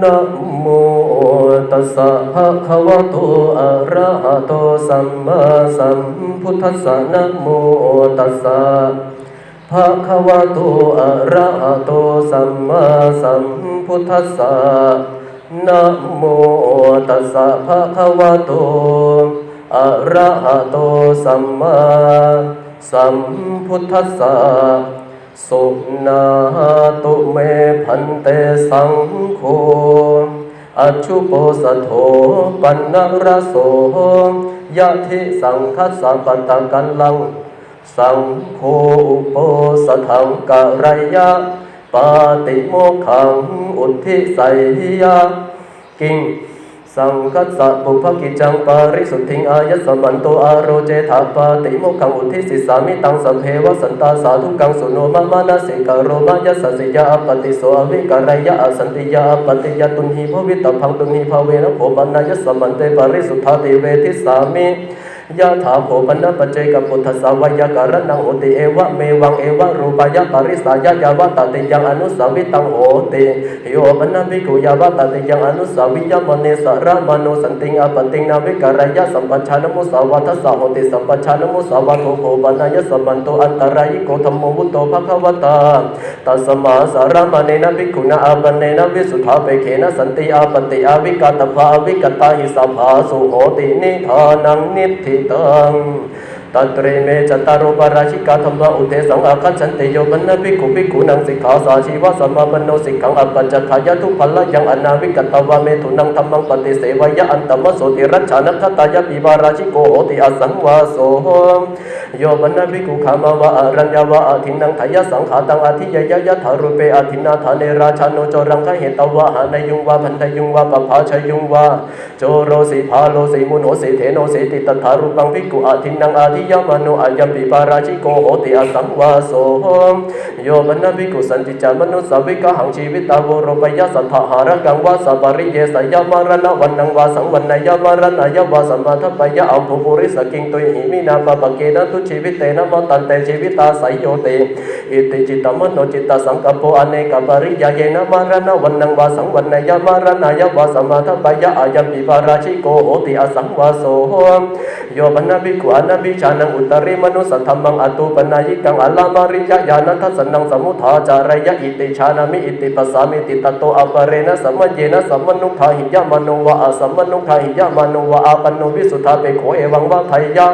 นะโมตัสสะภะคะวะโตอะระหะโตสัมมาสัมพุทธัสสะนะโมตัสสะภะคะวะโตอะระหะโตสัมมาสัมพุทธัสสะนะโมตัสสะภะคะวะโตอะระหะโตสัมมาสัมพุทธัสสะสุนาตุเมพันเตสังโฆอัจฉุโปสโธปันนรโสยะทิสังคัสสะปะตะกัลลังสังโฆอุปโปสถังกะไรยะปาติโมกขังอุทิไสยะกิงสังคัสสะปุพกิจังปาริสุทธิงอายัสสมันโตอาโรเจถาปาติโมกขังอุทิสิสามิตังสัพเพวสันตาสาธุกังสุโนมะมานาสิกะโรมายัสสสิยาปฏิโสอวิกะไรยะอสันติยาปฏิยตุนหิภวิตพังตุนหิภเวนะโภปันนายัสสมันเตปาริสุทธาติเวทิสามิยะถาโภปันนปัจเจกปุถสาวยะการนังโหติเอวะเมวังเอวะรูปายะปาริสายะยาวะตติยังอนุสาวิตังโหติโยปันนภิกขุยาวะตติยังอนุสาวิยะมเนสระมโนสันติงอปติงนาวิการยะสัมปัชานมุสาวะทัสสะโหติสัมปัชานมุสาวะโทโภปันนายะสัมมันโตอันตรายโกธัมโมวุตโตภควตาตัสมาสารมเนนะภิกขุนะอาปเนนะวิสุทธาเปเขนะสันติอาปติอาวิกาตภาวิกตาหิสัพพาสุโหตินิทานังนิธิตังตัตเรเมจตารโรปาราชิกาธรรมะอุเทสังอาคัจฉันติโยปันนภิกขุภิกขุนังสิกขาสาชีวะสัมมาปโนสิกขังอัปปัจจขายะทุพพละยังอนาวิกตวะเมถุนังธัมมังปฏิเสวยะอันตมะโสติรัชฌานัคขตายะปิบาราชิโกโหติอสังวาโสโยปันนภิกขุขามาวะอรัญญาวะอาทินังทายะสังขาตังอาทิยยะถารุเปอาทินาธาเนราชาโนโจรังคเหตวะหานายุงวะพันทยุงวะปภาชยุงวะโจโรสิภาโลสิมุโนสิเถโนสิติตถารุปังภิกขุอาทินังอาทิยมโนอายัมปิปาราชิโกโหติอสังวาโสโยปันนภิกขุสันติจามนุสาวิกหังชีวิตาโวโรปยะสัทธหารักังวาสัปริเยสยามารณะวันนังวาสังวันนายามารณะยวาสัมมาทัปปยะอัมภุปุริสกิงตุยหิมินาปะปะเกนะตุชีวิตเตนะมตันเตชีวิตาสัยโยเตอิติจิตมโนจิตตสังกัปโปอเนกปริยาเยนะมารณะวันนังวาสังวันนายามารณะยวาสัมมาทัปปยะอายัมปิปาราชิโกโหติอสังวาโสโยปันนภิกขุอนัภิชานังอุตริมนุสัทธัมมังอตุปนายิกังอลามาริยะญาณทัสสนังสมุทธาจารยะอิติชานามิอิติปัสสามิติตโตอปเรนะสัมมัญเยนะสัมมนุทาหิยะมโนวะอสัมมนุทาหิยะมโนวะอาปันโนวิสุทธาเปโขเอวังวะไทยะ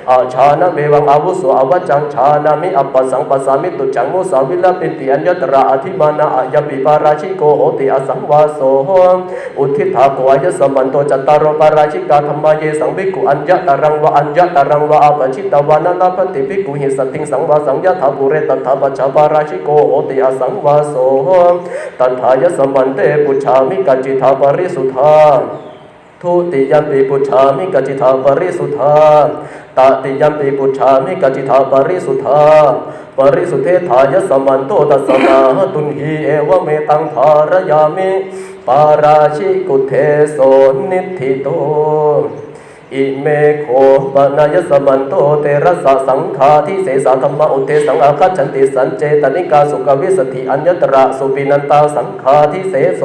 อาชานะเบวังอาวุโสอวัจจังชานามิอัปปสังปัสสามิตุจังโมสาวิลปิติอัญญตระอธิมานะอายัมปิปาราชิโกโหติอสังวาโสอุทิฏฐาโกอายัสสมันโตจัตตารโรปาราชิกาธรรมเยสังภิกขุอัญญตรังวะอัญญตรังวะอาปชิตวานะลาภติภิกขุหิสัตถิงสังวาสังยะถาภูเรตัทธาปัจฉาปาราชิโกโหติอสังวาโสตัทธายสมันเตปุชามิกัจจิธาปริสุทธาทุติยัมปิปุชามิกัจจิธาปริสุทธาตติยัมปิปุชามิกัจจิธาปริสุทธาปริสุทเทธายสมันโตตัสสนาตุนหีเอวเมตังภารยามิปาราชิกุเทโสนิธิโตอิเมโคปนายสมันโตเตระสะสังฆาทิเสสะธรรมะอุเทสังอาคัจฉันติสันเจตนิกาสุกวิสติอัญญตระสุปินันตาสังฆาทิเสโส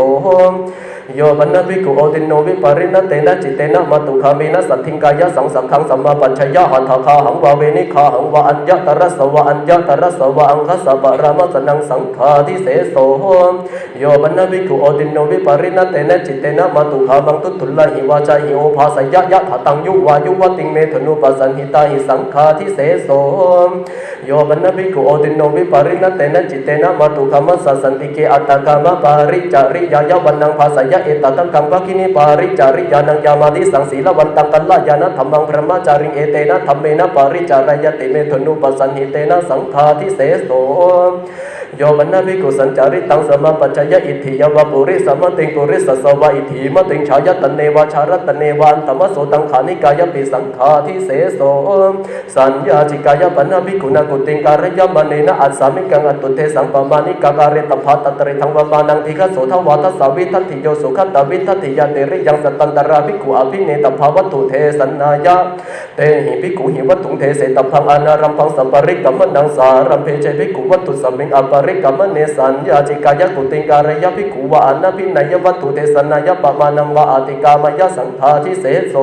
โยปันนภิกขุโอติโนวิปริณเตนะจิตเตนะมัตุคามินะสัทธิงกายะสังสังขังสัมมาปัญชยะหัตถคาหังวาเวนิคาหังวะอัญญตระสวะอัญญตระสวะอังคสะปะรามัสนังสังฆาทิเสโสโยปันนภิกขุโอติโนวิปริณเตนะจิตเตนะมัตุคามังตุตุลลหิวาจาหิโอภาสยะยะถตังยุวายุวติงเมธนุปัสสันหิตาหิสังฆาทิเสโสโยปันนภิกขุโอติโนวิปริณเตนะจิตเตนะมัตุคามัสสันติเกอัตตกามะปาริจาริยายะวันนังภาสยะเอตตังกังวะกินิปาริจาริยานังยามาติสังศีลวันตังกัลลายานะธัมมังพระมจาริงเอเตนะธัมเมนะปาริจารายติเมธนุปัสสันหิเตนะสังฆาทิเสโสโยปันนภิกขุสัญจาริตังสมาปัจจยะอิทธิยวะปุริสัมมติงปุริสสวะอิทธิมติงชายะตันเนวะชารตันเนวันธรรมโสตังขานิกายะปิสังฆาทิเสโสสัญญาจิกายะปันนภิกขุนากุติงการยมเนนะอัสสามิกังอตุเทสังปมานิกาการตภัตตริทังวมานังทิฆโสทวาทัสสวิทัตถิโยสุขัตตวิทัตถิยะเตริยังสัตตันตราภิกขุอภิเนตภาวัตถุเทสันนายะเตหิภิกขุหิวัตถุเทเสตพังอนารัมพังสัมปริกัมมนังสารัมเพเจภิกขุวัตถุสัมมิงอป ริกรรมเนสัญญาจิกายกุติการยภิกขุวานะพินัยวัตถุเทศนายปมานังวะอาติกามยสังฆาทิเสโส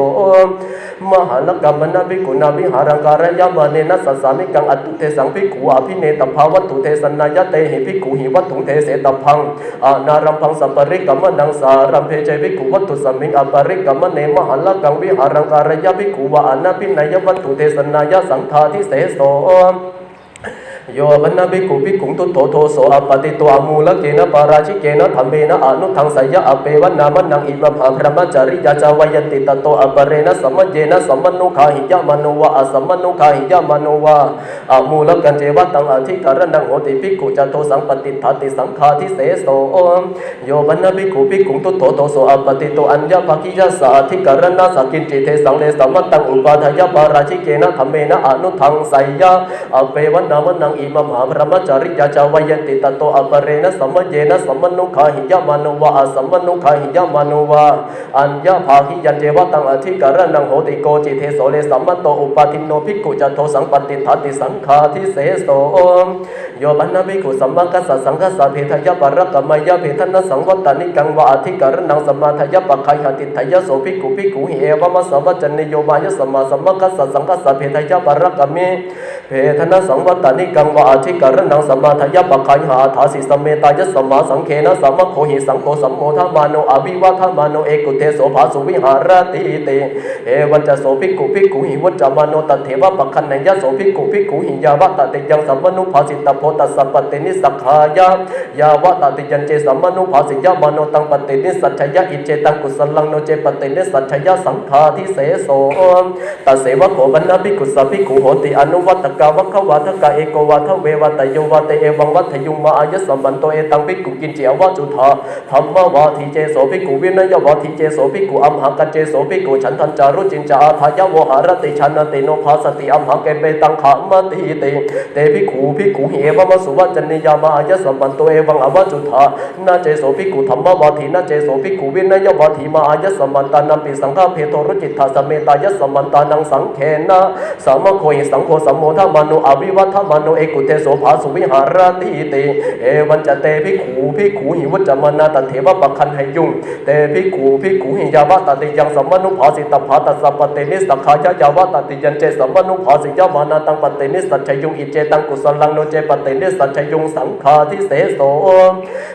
มหานกรรมนาภิกขุนาวิหารังการยามเนนัสสามิกังอัตตุเทสังภิกขุอภิเนตภาวัตถุเทศนายเตหิภิกขุหิวัตถุเทเสตพังอานารัมพังสัปริกรรมนังสารัมเพเจภิกขุวัตถุสัมมิงอปริกรรมเนมหานกังวิหารังการยภิกขุวานะพินัยวัตถุเทศนายสังฆาทิเสโสโยบันนาภิกขุภิกขุตุโตโทโสอปติตัวมูลเกนะปาราชิเกนะธรรมเมนะอนุทังสยะอเปวันนามันนังอิมัมหาพระมจาริยาจาวัยติตโตอปเรนะสัมมเจนะสัมมนุขาหิยะมโนวะอสัมมนุขาหิยะมโนวะอมูลกันเจวะตังอธิการนังโหติภิกขุจโตสังปติทัติสังฆาทิเสโสโยบันนาภิกขุภิกขุตุโตโทโสอปติตัวอัญญภคิยะสาอธิการนะสักกินจิเทสังเลสัมมตังอุปาทายะปาราชิเกนะธรรมเมนะอนุทังสยะอเปวันนามันนังอิมัมหาพระจาริยาจาวัยติตโตอปเรนะสัมมเจนะสัมมนุขาหิยะมโนวะอสัมมนุขาหิยะมโนวะอัญญภาคิยันเจวะตังอธิการนังโหติโกจิเทโสเลสัมมโตอุปาทิโนภิกขุจัตโตสังปติทัติสังฆาทิเสโสโยบันนาภิกขุสัมมากัสสะสังฆัสสะเพทยะปรกรรมยะเพทนะสังวัตตานิกังวะอธิการนังสัมมาทยะปะไคหติทยะโสภิกขุภิกขุหิเอวะมะสวัจจเนโยมายะสัมมาสัมมากัสสะสังฆัสสะเพทยะปรกรรมเพทนะสังวัตตานิกังวะอธิการนังสัมมาทยะปะไคหาทาสิสัมเมตายะสัมมาสังเขนะสัมมโคหิสังโฆสัมโมทมาโนอภิวาทมาโนเอกุเทโสภาสุวิหารติเตเอวัจจะโสภิกขุภิกขุหิวัจจะมโนตัเถวะปะคันนัญญะโสภิกขุภิกขุหิยาวะตติยังสัมมนุภาสิตโพตัสสะปตินิสักขายายาวะตติยันเจสัมมนุภาสิยามโนตังปตินิสัจฉยะอิเจตังกุสลังโนเจปตินิสัจฉยะสังฆาทิเสโสตัสเสวะโกบันนาภิกขุสัพภิกขุโหติอนุวัตกาวะขวาทกะเอโกวะทเววะตโยวะเตเอวังวัฏยุงมาอายะสัมปันโตเอตังภิกขุกินเจวะจุธาธรรมวาทิเจโสภิกขุวินัยวาทิเจโสภิกขุอัมหะกัจเจโสภิกขุฉันทันจารุจินจาอาทายะโวหารติชันติโนภาสติอัมหะเกเปตังขามติเตเตภิกขุหิเอวะมะสุวัจจเนยามาอายะสัมปันโตเอวังอวะจุธานาเจโสภิกขุธรรมวาทินาเจโสภิกขุวินัยวาทิมาอายะสัมปันตานัมปิสังฆเพโทรุจิตถาสเมตายะสัมปันตานังสังเขนะสัมมโคหิสังโฆสัมโมทมานุอวิวัฏมานุเอกุเตโสภาสุวิหารติเตเอวันจะเตภิกขุหิวัจจมนาตเถวะปะคันหยุงเตภิกขุหิยาวะตติยังสัมมนุภาสิตภาตัสสะปตินิสักขายายาวะตติยันเจสัมมนุภาสิยามานาตังปตินิสัจฉยุงอิเจตังกุสลังโนเจปตินิสัจฉยุงสังฆาทิเสโส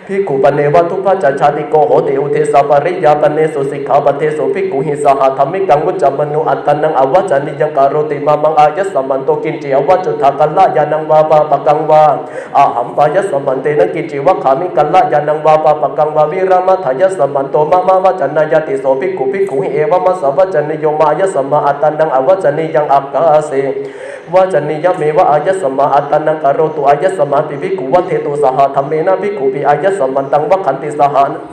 ภิกขุปเนวะทุพพจชาติโกโหติอุเทสะปริยาปเนสุสิกขาปเทโสภิกขุหิสหธรรมิกังวุจจมนุอัตตันังอวัจจานิยังการโรติมามังอายะสัมมันโตกินจิอวัจจุทากัลละยานังวาปะปะกังวาอาหัมปายะสัมมันเตนะกินจิวะขามิกัลละยานังวาปะปะกังวาวิรามะทายะสัมมันโตมะมะวะจันนายติโสภิกขุหิเอวะมะสวัจจเนโยมายะสัมมาอัตตันังอวัจจานิยังอักกาเสวะจันนิยะเมวะอายะสัมมาอัตตันังกโรตุอายะสัมมาปิภิกขุวัฏเทตุสหธรรมเมนะภิกขุปิอายะสัมมันตังวะขันติ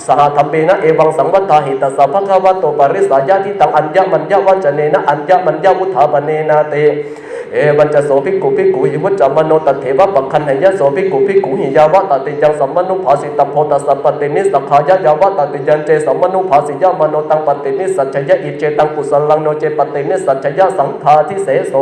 สหธรรมเมนะเอวังสังวัฏฐาหิตัสสะภะคะวะโตปริสายะทิตังอัญญมัญญวัจเนนะอัญญมัญญวุฒาปเนนะเตเอวัจจะโสภิกขุหิวัจจมโนตัเถวะปะคันหยะโสภิกขุหิยาวะตติยังสัมมนุภาสิตโพตัสสะปตินิสักขายายาวะตติยันเจสัมมนุภาสิยามโนตังปตินิสัจฉยะอิเจตังกุสลังโนเจปตินิสัจฉยะสังฆาทิเสโส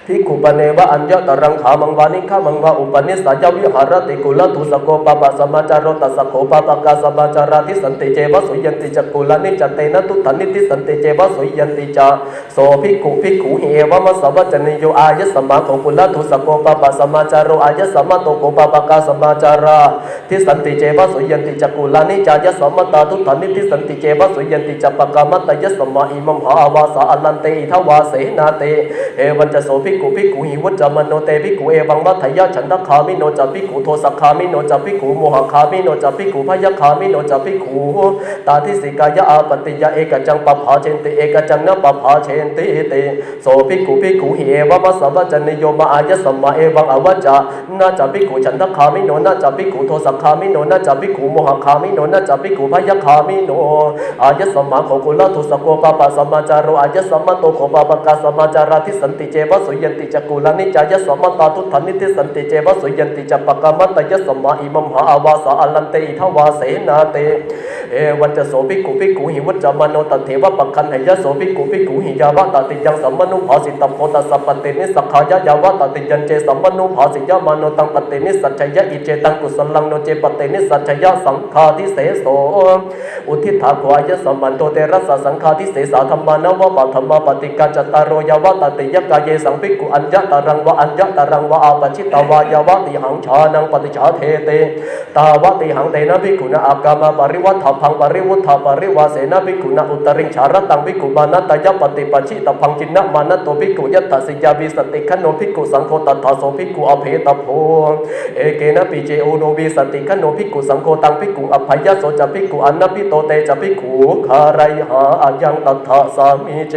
ภิกขุปเนวะอัญญตรังขามังวานิฆามังวาอุปนิสัยวิหารติกุลทุสโกปะปะสมาจารตัสโขปะปะกาสมาจาราทิสันติเจวะสุยันติจักกุลนิจเตนะตุตันนิติสันติเจวะสุยันติจาโสภิกขุหิเอวะมะสวัจจเนโยอายะสัมมาโขกุลทุสโกปะปะสมาจารโรอายะสัมมาโตโขปะปะกาสมาจาราทิสันติเจวะสุยันติจักกุลนิจายะสัมมาตาตุตันนิติสันติเจวะสุยันติจัปปะกามัตตยะสัมมาอิมัมหาวาสะอลันเตอิทวาเสนาเตเอวันจะโสภิกขุหิวัจจมโนเตภิกขุเอวังมัทธยะฉันทคามิโนจัภิกขุโทสักขามิโนจัภิกขุโมหคามิโนจัภิกขุพยคามิโนจัภิกขุตาทิสิกายะอาปติยะเอกจังปภาเชนติเอกจังนะปภาเชนติเตโสภิกขุหิเอวะมะสวัจจเนโยมะอายะสัมมาเอวังอวัจจานะจัภิกขุฉันทคามิโนนะจัภิกขุโทสักขามิโนนะจัภิกขุโมหคามิโนนะจัภิกขุพยคามิโนอายะสัมมาโคกุลทุสโกปปะสัมมาจารโรอายะสัมมาโตโคปปะกาสัมมาจาราทิสันติเจวะสุยันติจักกุลนิจายะสัมมาตาตุทันนิติสันติเจวะสุยันติจัปปะกามัตตยะสัมมาอิมัมหาอาวาสะอลันเตอิทวาเสนาเตเอ วันจะโสภิกขุหิวัจจามโนตเถวะปักขันหยะโสภิกขุหิยาวะตติยังสัมมนุภาสิตัมโพตัสสะปฏินิสักขายะยาวะตติยันเจสัมมนุภาสิยะมโนตังปฏินิสัจฉยะอิเจตังกุศลังโนเจปฏินิสัจฉยะสังฆาทิเสโสอุทิฏฐาขวายะสัมมันโตเตระสะสังฆาทิเสสาธรรมานวะปะธรรมปฏิกัจจตารโรยาวะตติยะกายเยสังภิกขุอัญญะตารังวะอัญญะตารังวะอาปชิตาวายาวะติหังชานังปฏิชาเทเตตาวะติหังเตนะภิกขุนะอากามาปริวัฏฐพังปริวุฏฐาปริวาเสนะภิกขุนะอุตริงชารตังภิกขุมานัตตยปฏิปัชชิตพังจินนะมานัตโตภิกขุยัตถสิยาวิสติขันโนภิกขุสังโฆตัทธาโสภิกขุอภิตโพเอเกนะปิเจโอโนวิสติขันโนภิกขุสังโฆตังภิกขุอภัยยะโสจะภิกขุอันนะภิโตเตจะภิกขุคาไรหาอายังตัทธาสามิเจ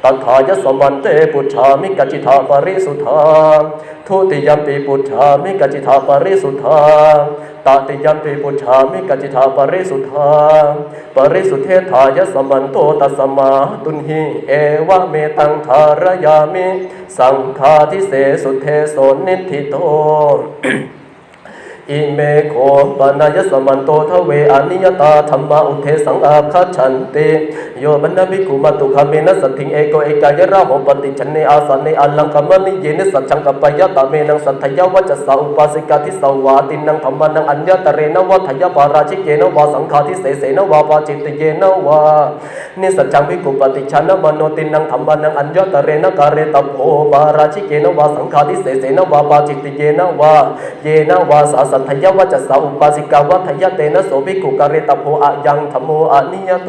ตัทธายะสมันเตปุจฉามิกัจจิทาปริสุทธาทุติยัมปิปุจฉามิกัจจิทาปริสุทธาตติยัมปิปุจฉามิกัจจิทาปริสุทธาปริสุทเทธายะสมันโตตัสสมาตุนหิเอวะเมตังธารยามิสังฆาทิเสสุเทโสนิธิโตอิเมโคปนายสมันโตทเวอนิยตาธรรมะอุเทสังอาคัจฉันติโยบันนาภิกขุมาตุคาเมนะสัตถิงเอโกเอกายะระโหปติฉันเนอาสันเนอัลลังกัมมณิเยนะสัจฉังกัปปะยะตะเมนังสัทธยวัจจะสาอุปาสิกาทิสาวาตินังธรรมานังอัญญตเรนะวัฏยปาราชิเกนะวาสังฆาทิเสเสนะวาปาจิตเยนะวานิสัจฉังภิกขุปฏิฉันนะมโนตินังธรรมานังอัญญตเรนะกาเรตโพปาราชิเกนะวาสังฆาทิเสเสนะวาปาจิตเยนะวาเยนะวาสาสัทธยวัจจะอุปาสิกาวัฏยเตนะโสภิกขุกะเรตโพอะยังธัมโมอะนิยโต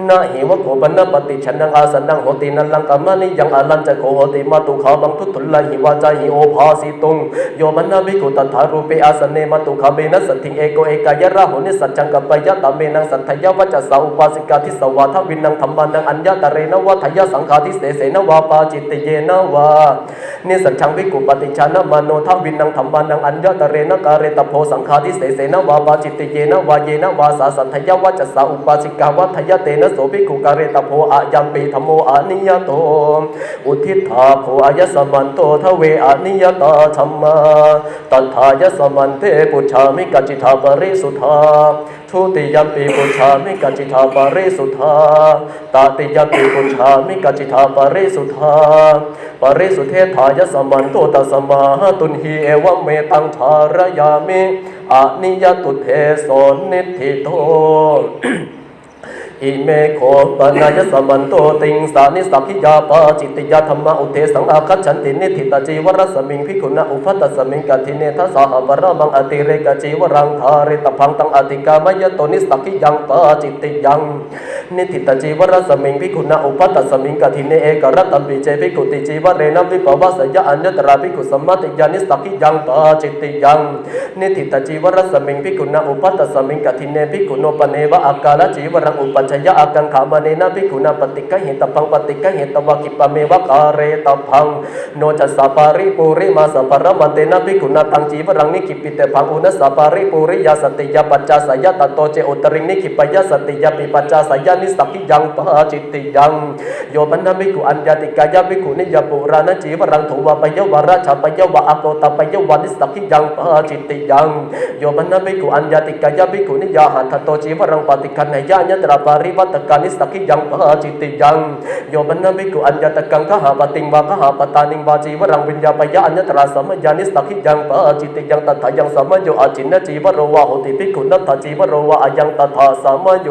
นะหิวะโคปนะปฏิฉันนังอาสนังโหตินัลลังกัมมณิยังอาลันจะโคโหติมาตุขาบังทุตุลลหิวาจาหิโอภาสิตุงโยมนะภิกขุตัทธารูเปอาสเนมาตุขาเมนะสัทถิงเอโกเอกายะระโหนิสัจจังกัปปะยะตะเมนังสัทธยวัจจะสาอุปาสิกาทิสวาทวินังธัมมานังอัญญตเรนะวัฏยสังฆาทิเสเสนะวาปาจิตเยนะวานิสัจฉังภิกขุปฏิฉันนะมโนทวินังธัมมานังอัญญตเรนะกาเรตโพสังฆาทิเสเสนะวาปาจิตเยนะวาเยนะวาสาสัทธยวัจจะสาอุปาสิกาวัฏยเตนะโสภิกขุกะเรตโพอะยัมปิธัมโมอะนิยโตอุทิฏฐาโพอายะสมันโตทเวอนิยตาธัมมาตัทธายะสมันเตปุจฉามิกัจจิทาปริสุทธาทุติยัมปิปุจฉามิกัจจิทาปริสุทธาตติยัมปิปุจฉามิกัจจิทาปริสุทธาปริสุทเทธายะสมันโตตัสสมาตุนหิเอวะเมตังธารยามิอนิยตุเทโสนิธิโตอิเมโคปนายสมันโตติงสานิสักขิยาปาจิตยาธรรมะอุเทสังอาคัจฉันตินิธิตาจีวรสมิงภิกขุนะอุปัตตสมิงกัทิเนทัสสะวรมังอติเรกจีวรังธาเรตพังตังอติกามยโตนิสักขิยังปาจิตยังนิธิตาจีวรสมิงภิกขุนะอุปัตตสมิงกัทิเนเอกรัตตัมปิเจภิกขุติจีวเรนะวิปวัสยะอัญญตราภิกขุสัมมาติยานิสักขิยังปาจิตยังนิธิตาจีวรสมิงภิกขุนะอุปัตตสมิงกัทิเนภิกขุโนปเนวะอากาลจีวรังอุปัชยะอากังขามเนนะภิกขุนะปฏิกะเหตพังปฏิกะเหตวะกิปะเมวะกาเรตพังโนจัสสะปาริปุริมาสัพพะระมันเตนะภิกขุนะตังจีวรังนิกิปิเตพังอุนัสสะปาริปุริยาสติยาปัจจาสยะตโตเจอุตริงนิกิปยะสติยาปิปัจจาสยะนิสักขิยังปะจิตติยังโยปันนะภิกขุอัญญติกายะภิกขุนิยปุรานะจีวรังโทวะปยวะราชาปยวะอโกตปยวะนิสักขิยังปะจิตติยังโยปันนะภิกขุอัญญติกายะภิกขุนิยาหัตถโตจีวรังปฏิคันหยะญตราปาริวัตกานิสักขิยังปะจิตติยังโยบันนะภิกขุอัญญตกังขหาปติงวะขหาปตานิงวาจีวรังวิญญาปยะอัญญตราสัมมยานิสักขิยังปะจิตติยังตัทธายังสัมมโยอาจินนะจีวโรวะโหติภิกขุนัตถจีวโรวะอายังตัทธาสัมมโย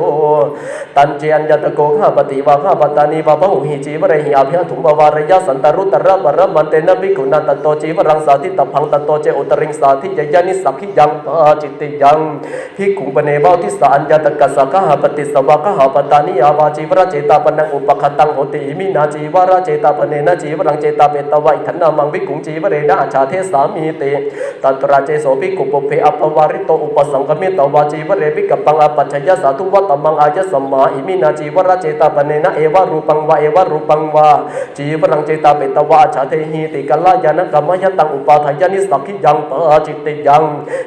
ตันเจอัญญตโกขหาปติวะขหาปตานิวะพหุหิจีวเรหิอาภิถุมวารยะสันตรุตระประมันเตนะภิกขุนัตโตจีวรังสาธิตพังตโตเจอุตริงสาธิยะนิสักขิยังปะจิตติยังภิกขุปเนวะทิสาอัญญตกัสสะขหาปติสวะขหาปตานิยาวาจีวรเจตาปนังอุปคตังโหติมินาจีวราเจตาปเนนะจีวรังเจตาเปตวะอิทันนามังวิกุงจีวเรนะอาชาเทสามีเตตัตระเจโสภิกขุปุเพอปวาริโตอุปสังคมิตวาจีวเรวิกัปปังอปัจฉยสาธุวัตตมังอายสัมมาอิมินาจีวราเจตาปเนนะเอวะรูปังวะเอวะรูปังวะจีวรังเจตาเปตวะอาชาเทหิติกัลลายานะกัมมยตังอุปาทายานิสักขิยังปะจิตติยัง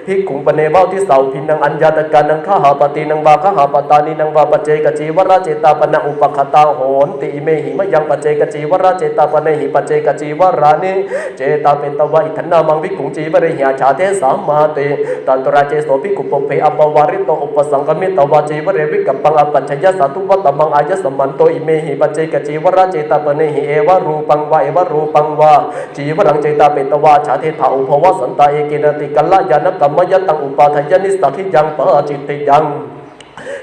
ภิกขุปเนวะทิสาวพินังอัญญาตกานังขหาปตินังวาขหาปตานินังวาปเจ กจีวราเจตาปนะอุปคตาโหนติเมหิมยังปัจเจกจีวราเจตาปนะหิปัจเจกจีวรานิเจตาเปตวะอิทันนามังภิกขุจีวริหาชาเทสามาเตตันตราเจโสภิกขุปเพอปวาริโตอุปสังกมิตวะจีวเรวิกัปปังอปัจฉยสัตุวัตมังอายสมันโตอิเมหิปัจเจกจีวราเจตาปนะหิเอวรูปังวะเอวรูปังวะจีวรังเจตาเปตวะชาเทถาอุภวะสันตาเอกินติกัลลายานกัมมยตังอุปาทยนิสักขิยังปะจิตติยัง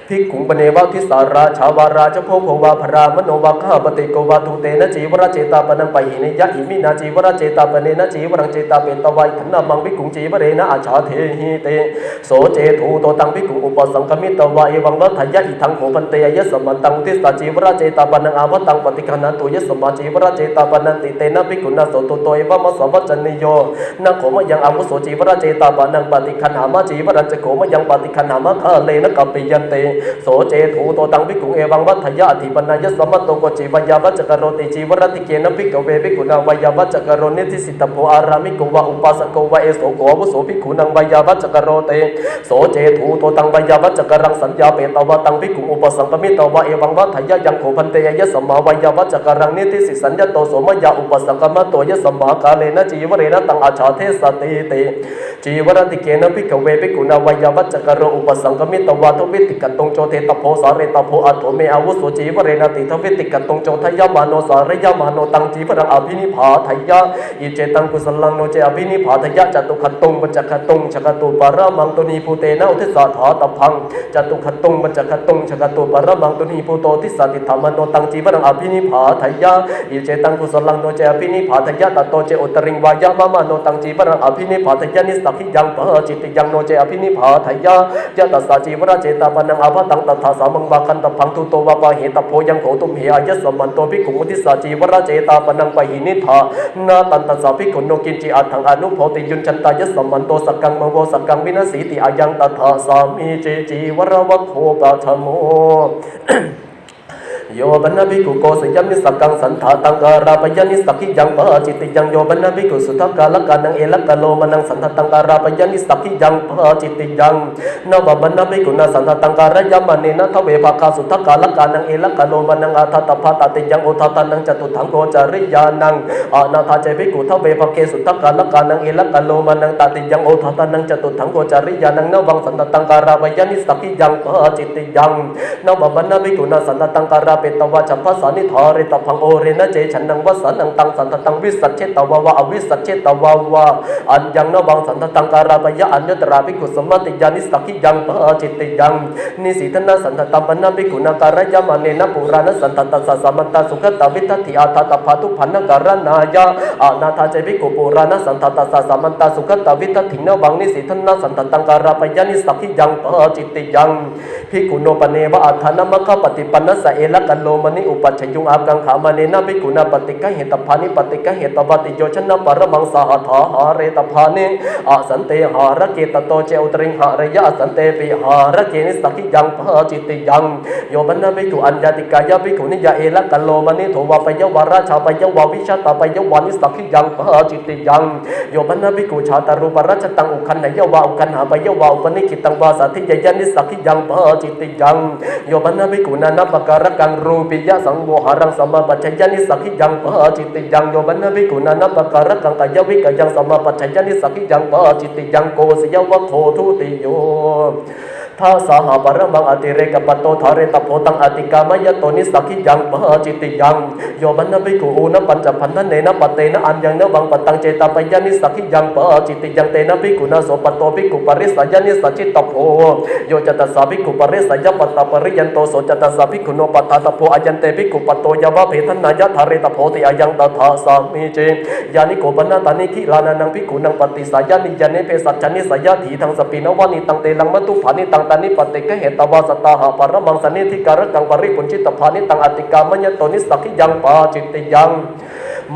ภิกขุปเนวะทิสาราชาวาราชโพโควาพรามโนวะข้าปฏิโกวาทุเตนะจีวรเจตาปนังปะหินิยะอิมินาจีวรเจตาปเนนะจีวรังเจตาเปตวัยทันนามังภิกขุจีวเรนะอาชาเทหิเตโสเจทูโตตังภิกขุอุปสังคมิตวะเอวังวัฏยะอิทังโขพันเตยะสมันตังทิสาจีวรเจตาปนังอาวัตังปฏิคันนันตุยะสมาจีวรเจตาปนันติเตนะภิกขุนาโสตุโตเอวะมะสวัจจนิโยนะโขมะยังอาวุโสจีวรเจตาปนังปฏิคันหามะจีวรังจะโขมะยังปฏิคันหามะคาเลนะกัปปิยันเตโสเจทูโตตังภิกขุเอวังวัฏยะอธิปนายะสมัตโตโกจิวายาวัจจกโรติจีวรติเกนะภิกขเวภิกขุนังวายาวัจจกโรนิทิสิตโพอารามิโกวะอุปาสโกวะเอโสโกอาวุโสภิกขุนังวายาวัจจกโรเตโสเจทูโตตังวายาวัจจกรังสัญญาเปตวะตังภิกขุอุปสังกมิตวะเอวังวัฏยะยังโขพันเตยะสมาวายาวัจจกรังนิทิสิสัญญโตโสมยาอุปสังกมโตยะสมากาเลนะจีวเรนะตังอาชาเทสติเตจีวรติเกนะภิกขเวภิกขุนังวายาวัจจกโรอุปสังกมิตวะทวิติกตงโจเทตโพสาเรตโพอัตโถเมอาวุโสจีวเรนะติทวิติกตงโจทยมาโนสารยมาโนตังจีวรังอภินิพาทยะอิเจตังกุสลังโนเจอภินิพาทยะจตุขตุงปัจจขตุงชกตุปารมังตุนีภูเตนะอุทิสาถาตพังจตุขตุงปัจจขตุงชกตุปารมังตุนีภูโตทิสาติธรรมโนตังจีวรังอภินิพาทยะอิเจตังกุสลังโนเจอภินิพาทยะตโตเจอุตริงวายะมะมะโนตังจีวรังอภินิพาทยะนิสักขิยังปะจิตยังโนเจอภินิพาทยะยะตัสสะจีวรเจตาปนังอาภตังตถาสามังวาคันตพังทุโตวะปะเหตโพยังโหตุมเหอายะสมันโตภิกขุมุทิสาจีวรเจตาปนังปะหินิธานาตันตสาภิกขุโนกินจิอัตถังอนุโพติยุนจันตายะสมันโตสักกังมโวสักกังวินาสีติอายังตถาสามีเจจีวรวัคโคปัทโมโยบันนาภิกขุโกสยามิสักกังสันธาตังการาปยานิสักขิยังปะจิตติยังโยบันนาภิกขุสุทธกาลกานังเอลกะโลมนังสันธตังการาปยานิสักขิยังปะจิตติยังนวบันนาภิกขุนาสันธตังการยามณีนัทเวภาคาสุทธกาลกานังเอลกะโลมนังอาทัตภาตติยังโอทัตนังจตุถังโกจริยานังอานาทาเจภิกขุทเวภาเกสุทธกาลกานังเอลกะโลมนังตติยังโอทัตนังจตุถังโกจริยานังนวังสันธตังการาปยานิสักขิยังปะจิตติยังนวบันนาภิกขุนาสันธตังการาเปตวะจัพพสานิธาริตพังโอเรนะเจฉันนังวสันนังตังสันตตังวิสัชเชตวาวะอวิสัชเชตวาวะอัญญังนวังสันตตังการาปยะอัญญตราภิกขุสมติยานิสักขิยังปะจิตติยังนิสิทนาสันตตัมปนะภิกขุนาการยามเนนะปุรานะสันตตัสสะสมันตาสุขตวิทัตถิอาทัตภาตุพันนการนายะอานาทาเจภิกขุปุรานะสันตตัสสะสมันตาสุขตวิทัตถินวังนิสิทนาสันตตังการาปยะนิสักขิยังปะจิตติยังภิกขุโนปเนวะอัฏฐานมะคะปฏิปันนะสะเอละกันโลมณิอุปัชฌยุงอากังขามเนนะภิกขุนาปฏิกะเหตภานิปฏิกะเหตวัติโยชนะปรมังสหถาหาเรตภานิอาสันเตหาระเกตโตเจอุตริงหาระยะสันเตปิหาระเกนิสักขิยังปะจิตติยังโยบันนะภิกขุอัญญาติกายะภิกขุนิยะเอละกันโลมณิโทวะปยวาราชาปยวาวิชาตาปยวานิสักขิยังปะจิตติยังโยบันนะภิกขุชาตารูปราชตังอุคันหยวะอุคันหาปยวาอุปนิคิตังวาสัทธิยยะนิสักขิยังปะจิตติยังโยบันนะภิกขุนานะปะการกังรูปิยะสังโวหารังสัมมาปัจจยานิสักขิยังปะจิตติยังโยบันนะภิกขุนานะปะการกังกายวิกยังสัมมาปัจจยานิสักขิยังปะจิตติยังโกสยวะโคทุติโยท้าสาหาปรมังอติเรกปัตโตทาเรตโพตังอติกามยโตนิสักขิยังปะจิตติยังโยบันนะภิกขุอูนะปัญจพันธเนนะปะเตนะอัญญังนะวังปตังเจตปยานิสักขิยังปะจิตติยังเตนะภิกขุนาโสปโตภิกขุปริสัยยานิสัจจิตโพโยจตัสสะภิกขุปริสัยยปัตตปริยันโตโสจตัสสะภิกขุโนปัตตาตโพอายันเตภิกขุปัตโตยาวะเพทนายะทาเรตโพติอายังตถาสามิเจยานิโกปนะตานิขิลานานังภิกขุนังปฏิสัยยานิยานิเพสัจจานิสัยยะถีทังสปินวานิตังเตลังมตุภานิตังตานิปติกะเหตวาสตาหาปรมังสนิธิการกังปริปุญจิตภานิตังอติกามยโตนิสักขิยังปาจิตติยัง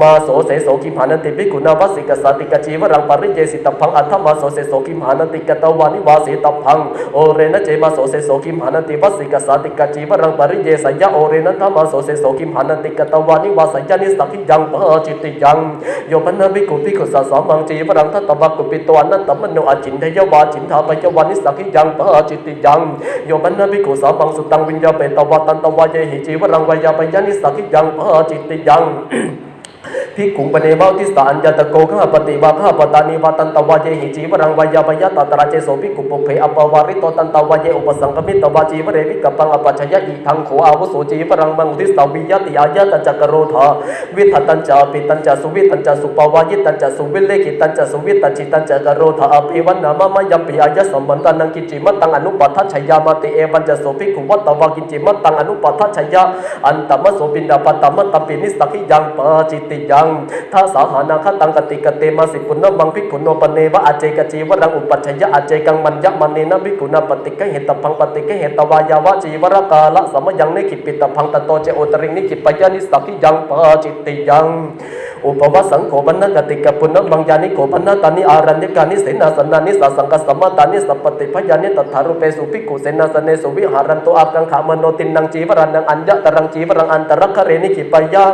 มาโสเสโสกิมหานันติภิกขุนาวสิกสาติกจีวรังปริเยสิตพังอัตถมาโสเสโสกิมหานันติกตวานิวาสิตพังโอเรนะเจมาโสเสโสกิมหานันติวสิกสาติกจีวรังปริเยสัญญาโอเรนะธรรมาโสเสโสกิมหานันติกตวานิวาสัญญานิสักขิยังปะจิตติยังโยปันนภิกขุภิกขุสัสสามังจีวรังทัตตบักกุปิตวานัตตมโนอจินเทยวาจินทาปยวานิสักขิยังปะจิตติยังโยปันนภิกขุสามังสุตังวิญญาเปตวาตันตวาเยหิจีวรังวายาปยานิสักขิยังปะจิตติยังภิกขุปเนวาทิสาอัญญตโกข้าปฏิวาข้าปตานิวาตันตวาเยหิจีวรังวายาปยะตตระเจโสภิกขุปุเพอปวาริโตตันตวาเยอุปสังคมิตวาจีวเรวิกัปปังอปัจฉยะอิทังโขอาวุโสจีวรังมังอุทิสาวิยติอายะตัญจกโรธาวิทัตัญจปิตัญจสุวิตัญจสุปวายิตัญจสุวิเลขิตัญจสุวิตัญจิตัญจกโรธาอภิวันนามะมะยัมปิอายะสัมมันตันังกิจิมัตตังอนุปัฏฐชัยยามติเอวัญจโสภิกขุวัตตวากิจิมัตตังอนุปัฏฐชัยยะอันตมะโสปินดาปัตตมะตปินิสักขิยังปะจิตติยังทัสสะหานาคตังกติกเตมาสิปุณณมังภิกขุโนปเนวะอาเจกจีวรังอุปัชฌยะอาเจกังมัญญะมันเนนะภิกขุนาปฏิกะเหตพังปฏิกะเหตวายาวะจีวรกาละสมยังนิขิปิตพังตโตเจโอตริงนิขิปยานิสักขิยังปะจิตติยังอุปวัสสังโฆปันนกติกปุณณมังญานิโกปันนตานิอารัญญกานิเสนาสนานิสสังกสัมมาตานิสัพปติพยานิตถารุเปสุภิกขุเสนาสเนสุวิหารันโตอากังขามโนตินังจีวรันังอัญญะตรังจีวรังอันตรักขเรนิขิปยา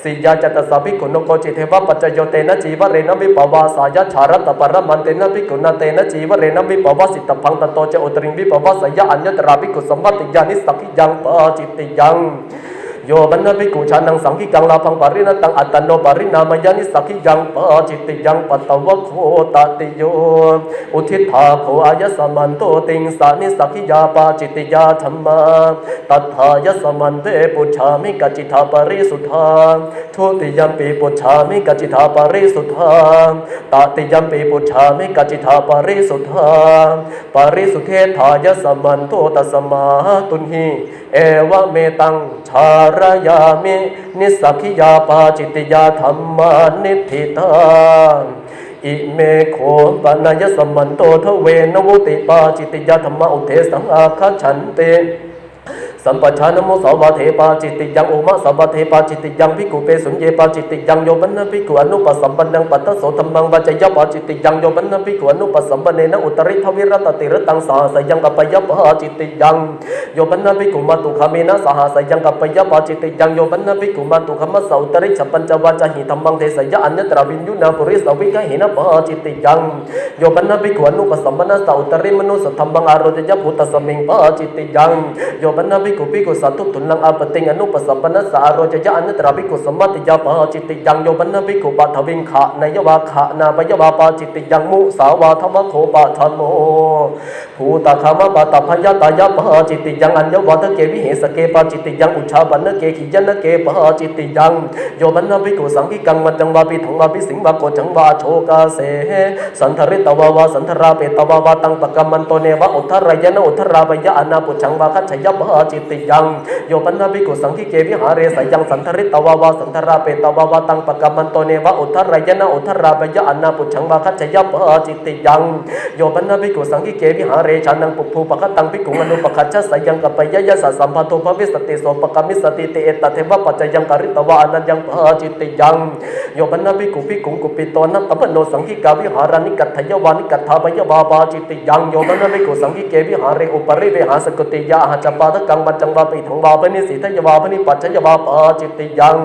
สิยาจัตสาภิกขุโนโกจิเทวะปัจจโยเตนะจีวเรนะวิปวาสายะชารัตปรมันเตนะภิกขุนาเตนะจีวเรนะวิปวาสิตพังตโตเจโอตริงวิปวาสยะอัญญตราภิกขุสัมปติญานิสักขิยังปะจิตติยังโยบันนาภิกขุชานังสังขิกังลาพังปารินัตังอัตตโนปารินามยานิสักขิยังปะจิตติยังปัตตวะโคตติโยอุทิฏฐาโคอายะสมันโตติงสานิสักขิยาปาจิตติยาธัมมาตัทธายะสมันเตปุชฌามิกัจจิธาปริสุทธาทุติยัมปีปุชฌามิกัจจิธาปริสุทธาตติยัมปีปุชฌามิกัจจิธาปริสุทธาปริสุทเทธายะสมันโตตัสสมาตุนหิเอวะเมตังชารยามินิสักขิยาปาจิตติยาธัมมานิทิตาอิเมโขปนายสมันโตทเวนวุติปาจิตติยาธัมมาอุเทสังอาคัจฉันเตสัมปชานโมสาวาเทปาจิตติยังโอมะสาวาเทปาจิตติยังภิกขุเปสุญเยปาจิตติยังโยบันนะภิกขุอนุปสัมปันนังปัตตโสธัมมังวัจยะปาจิตติยังโยบันนะภิกขุอนุปสัมปันเนนะอุตริทวิรตติรตังสหสยังกัปปยะปาจิตติยังโยบันนะภิกขุมาตุขเมนะสหสยังกัปปยะปาจิตติยังโยบันนะภิกขุมาตุขมัสสะอุตริฉัพปัญจวาจหิธัมมังเทสยะอัญญตราวิญญูนาปุริสวิกหินะปาจิตติยังโยบันนะภิกขุอนุปสัมปันนะสะอุตริมนุสธัมมังอารจยะภูตสมิงปาจิตติยังโยบันนะภิกขุสัตตุตุลังอาปติงอนุปสัมปนัสสะอโรจยะอนัตตราภิกขุสัมมาติยาปาจิตติยังโยบันนะภิกขุปัทวิงขะนยวาขะนาปยวาปาจิตติยังมุสาวาธรรมโคปะธัมโมภูตะคามะปะตะพยตายะปาจิตติยังอัญญวัตเกวิเหสเกปาจิตติยังอุชาบันนะเกขิยนะเกปาจิตติยังโยบันนะภิกขุสังฆิกังมัจจังวาปิถังวาปิสิงวาโกจังวาโชกาเสสันทริตวาวาสันทราเปตวาวาตังปะกัมมันโตเนวะอุทธรายะนะอุทธราปยะอนาปุจังวาคัจฉยะปาจิตติยังโยปันนาภิกขุสังฆิเกวิหาเรสยังสันทริตวาวาสันทราเปตวาวาตังปะกัมมันโตเนวะอุทธรายะนะอุทธราปยะอนาปุจังวาคัจฉยะปาจิตติยังโยปันนาภิกขุสังฆิเกวิหาเรชานังปุพภูปะคะตังภิกขุอนุปคัจฉสยังกัปปยยะสะสัมพันโทภวิสติโสปะกมิสติเตเอตเทวะปัจจยังกริตวะอนันยังปาจิตติยังโยปันนาภิกขุภิกขุกุปิโตนะตัมโนสังฆิกาวิหารานิกัตถยวานิกัตถาปยวาปาจิตติยังโยปันนาภิกขุสังฆิเกวิหาเรอุปริเวหาสกุติยะหะจปาทกังมัจจังวาปิถังวาปนิสิทยวาปนิปัจจยวาปาจิตติยัง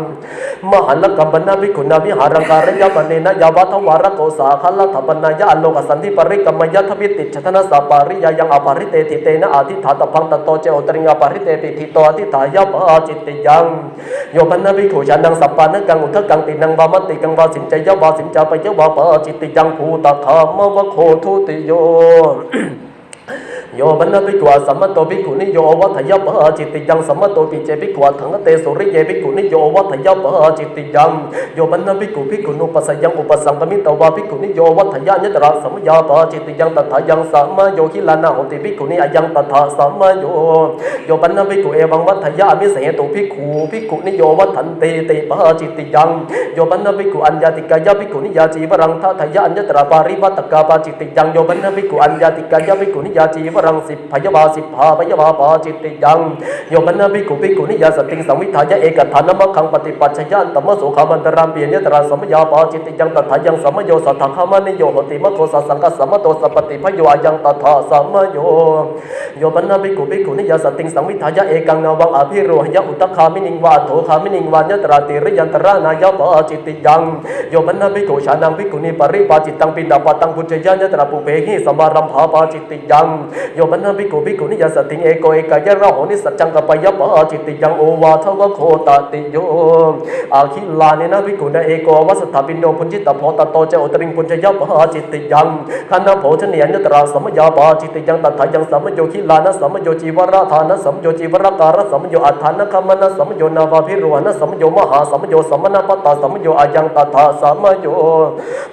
มหันลกัมปนาภิกขุนาวิหารังการยะปเนนะยาวะทวารโกสาคัลลถปนายะอโลกสันติปริกรรมยะทวิติชทนะสัปปาริยยังอปาริเตติเตนะอธิฐาตพังตโตเจโอตริงอปาริเตปิทิโตอธิฐายะปาจิตติยังโยปันนาภิกขุชานังสัปปานะกังอุทกังตินังวามติกังวาสินใจยะวาสินจาปยะวาปาจิตติยังภูตคามวะโคทุติโยโยบันนะภิกขุสัมมโตภิกขุนิโยวัฏยปะจิตติยังสัมมโตปิเจภิกขุถังเตสุริเยภิกขุนิโยวัฏยปะจิตติยังโยบันนะภิกขุนุปัสสยังอุปสังกมิตวาภิกขุนิโยวัฏยะญตระสัมยาปะจิตติยังตถายังสัมมาโยคิลานาโหติภิกขุนิอายังตถาสัมมาโยโยบันนะภิกขุเอวังวัฏยะอมิเสเหตุภิกขุนิโยวัฏันเตติปะจิตติยังโยบันนะภิกขุอัญญาติกายะภิกขุนิยาจีวรังทัทยะอัญญตระปาริวัตกาปะจิตติยังโยบันนะภิกขุอัญญาติกายะภิกขุนิยาจีว วรังสิบพยาบาสิบภาพยาบาปาจิตติยังโยมนาภิกขุภิกขุนิยาสติงสังวิทายะเอกฐานมะขังปฏิปัจฉยันตมะโสขามันตรามเปียนยตราสัมยาปาจิตติยังตถายังสัมโยสัทธคามานิโยโหติมะโคสัสังกัสสัมโตสัปฏิพโยอายังตถาสัมโยโยมนาภิกขุภิกขุนิยาสติงสังวิทายะเอกังนาวังอภิโรหยะอุตคามินิงวาโถคามินิงวายตราติริยันตรานายะปาจิตติยังโยมนาภิกขุชานังภิกขุนิปริปาจิตังปินดาปตังปุจจยะตราปุเปหิสมารัมภาปาจิตติยังโยมนาภิกขุภิกขุนิยาสติงเอโกเอกายะระโหนิสัจจังกปยะปาจิตติยังโอวาทวะโคตติโยอาคิลาเนนะภิกขุนะเอโกวัสถาปินโนพุญจิตโพตโตเจโอตริงปุญจยะปาจิตติยังขันธโภชเนียนตราสัมยาปาจิตติยังตถายังสัมโยคิลานะสัมโยจีวราธานะสัมโยจีวรการะสัมโยอัฏฐานะคัมมนะสัมโยนาวาภิโรหนะสัมโยมหาสัมโยสัมมนะปตตาสัมโยอายังตถาสัมโย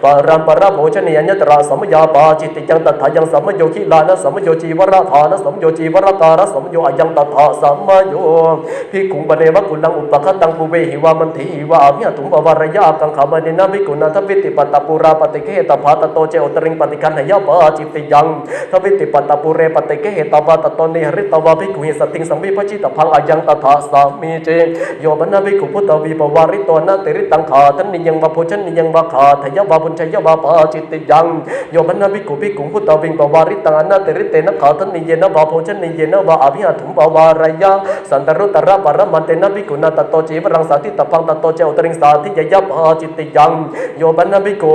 ปรัมปราโภชเนียนตราสัมยาปาจิตติยังตถายังสัมโยคิลานะสัมโยจีวราธานะสัมโยจีวรการะสัมโยอายังตถาสัมโยภิกขุปเนวะกุลังอุปคัตตังปุเวหิวามันถิหิวะอภิหตุมปวารยากังขามเนนะภิกขุนาทวิติปัตตปุราปฏิเกตภาตโตเจโอตริงปฏิคันหยาปาจิตติยังทวิติปัตตปุเรปฏิเกตภาตโตเนหริตวะภิกขุหิสติงสัมวิปจิตพังอายังตถาสามีเจโยมนะภิกขุพุทธวิปวาริโตนะติริตังขาทันนิยังวะโพชนิยังวะขาทยะวะบุญชยะวะปาจิตติยังโยมนะภิกขุพุทธวิปวาริตังนะติริเตนะขาทันนิเยนะวะโพชนิเยนะวะอภิหตุมปวารยาสันตรุตระปรมันเตนะภิกขุนาตโตจีวรังสาธิตพังตโตเจโอตริงสาธิยะปาจิตติยังโยมนะภิกขุ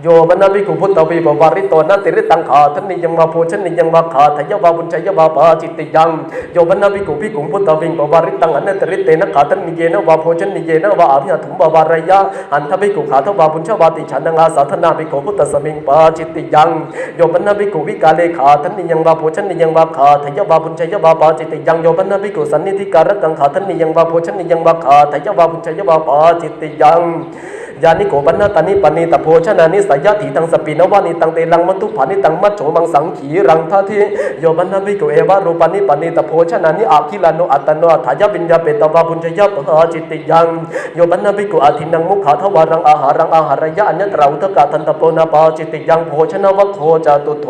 โยมนะภิกขุพุทธวิปวาริโตนะติริตังขาทันนิยังวะโพชนิยังวะขาทยะวะบุญชยะวะปาจิตติยังโยมนะภิกขุพุทธวิปวาริตังอนะติริเตนะขาทันนิเยนะวะโพชนิเยนะวะอภิหตุมปวารยาอันทภิกขุขาทวะบุญชวาติฉันนังอาสาธนาภิกขุพุทธสมิงปาจิตติยังโยมนะภิกขุวิกาเลขาทันนิยังวะโพชนิยังวะขาทยะวะบุญชยะวะปาจิตติยังโยมนะภิกขุสันนิธิการกังขาทันนิยังวะโพชนิยังวะขาทยะวะบุญชยะวะปาจิตติยังยานิโกปันนาตานิปณิตโภชนานิสยติตังสปินวานิตังเตลังมัตุภานิตังมัจโฉมังสังขีรังทัทิโยปันนาภิกขุเอวะรูปานิปณิตโภชนานิอาคิลานุอัตโนอัฏฐายวิญญาเปตวาบุญชยะปหาจิตติยังโยปันนาภิกขุอาทินังมุขาทวารังอาหารังอาหารยะอัญญตราอุทกะทันตโปนาปาจิตติยังโภชนวะโคจตุโธ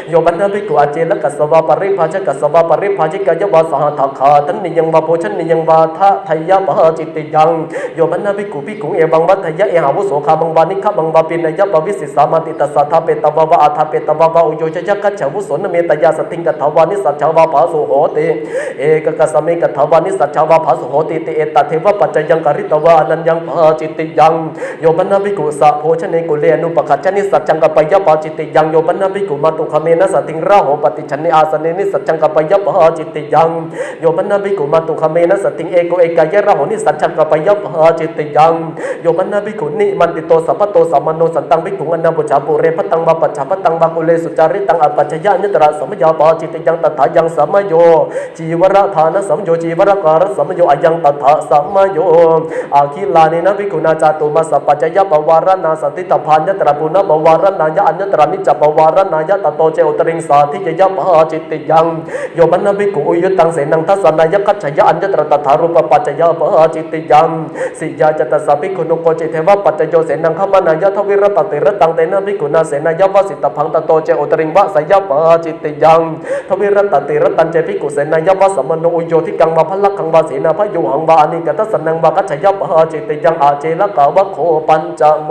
โยปันนาภิกขุอาเจลกัสสวะปริภาชกัสสวะปริภาชิกายะวะสหทัคขาทันนิยังวะโภชนิยังวะทะทยะปหาจิตติยังโยปันนาภิกขุเอวังวัฏยะอาวุโสขามังวานิขมังวาปินยะปวิสิสามาติตัสสะทาเปตวะวะอาทาเปตวะวะอุโยชยะกัจฉวุโสนเมตยาสติงกัทวานิสัจฉาวาภาสุโหติเอกกัสเมกัทวานิสัจฉาวาภาสุโหติเตเอตเทวะปัจจยังกริตวะอนัญญังภาจิตติยังโยปนภิกขุสะโภชเนกุเลอนุปคัจฉนิสัจจังกปยะปาจิตติยังโยปนภิกขุมาตุขเมนะสติงราโหปฏิชันนิอาสเนนิสัจจังกปยะปาจิตติยังโยปนภิกขุมาตุขเมนะสติงเอโกเอกายะราโหนิสัจจังกปยะปาจิตติยังโยปนภิกขุนิมันติโตสัพพโตสัมมโนสันตังภิกขุอนัมปุจฉาปุเรพตังวะปัจฉาพตังวะกุเลสุจาริตังอปัจจยะนิตระสัมยาปาจิตติยังตถายังสัมโยจีวรธานะสัมโยจีวรการสัมโยอายังตถาสัมโยอาคิลานินะภิกขุนาจาตุมาสัพปัจจยะปวารณาสติตพานยตระปุณปวารณายะอัญญตระนิจปวารณายะตโตเจอุตริงสาธิยะปหาจิตติยังโยมนะภิกขุอุยุตังเสนังทัสสนายะคัจฉยะอัญญตระตถารูปปัจจยะปหาจิตติยังสิยาจตสภิกขุนุโกจิเทวะปัจจโยเสนังขมานายะทวิรตติรตังเตนะภิกขุนาเสนายะวสิตพังตโตเจอุตริงวะสยะปหาจิตติยังทวิรตติรตันเจภิกขุเสนายะวะสัมมโนอุโยทิกังวะพลักขังวะเสนาพยุหังวะอนิกตัสสนังวะคัจฉยะปหาจิตติยังอาเจละกาวะโคปัญจโม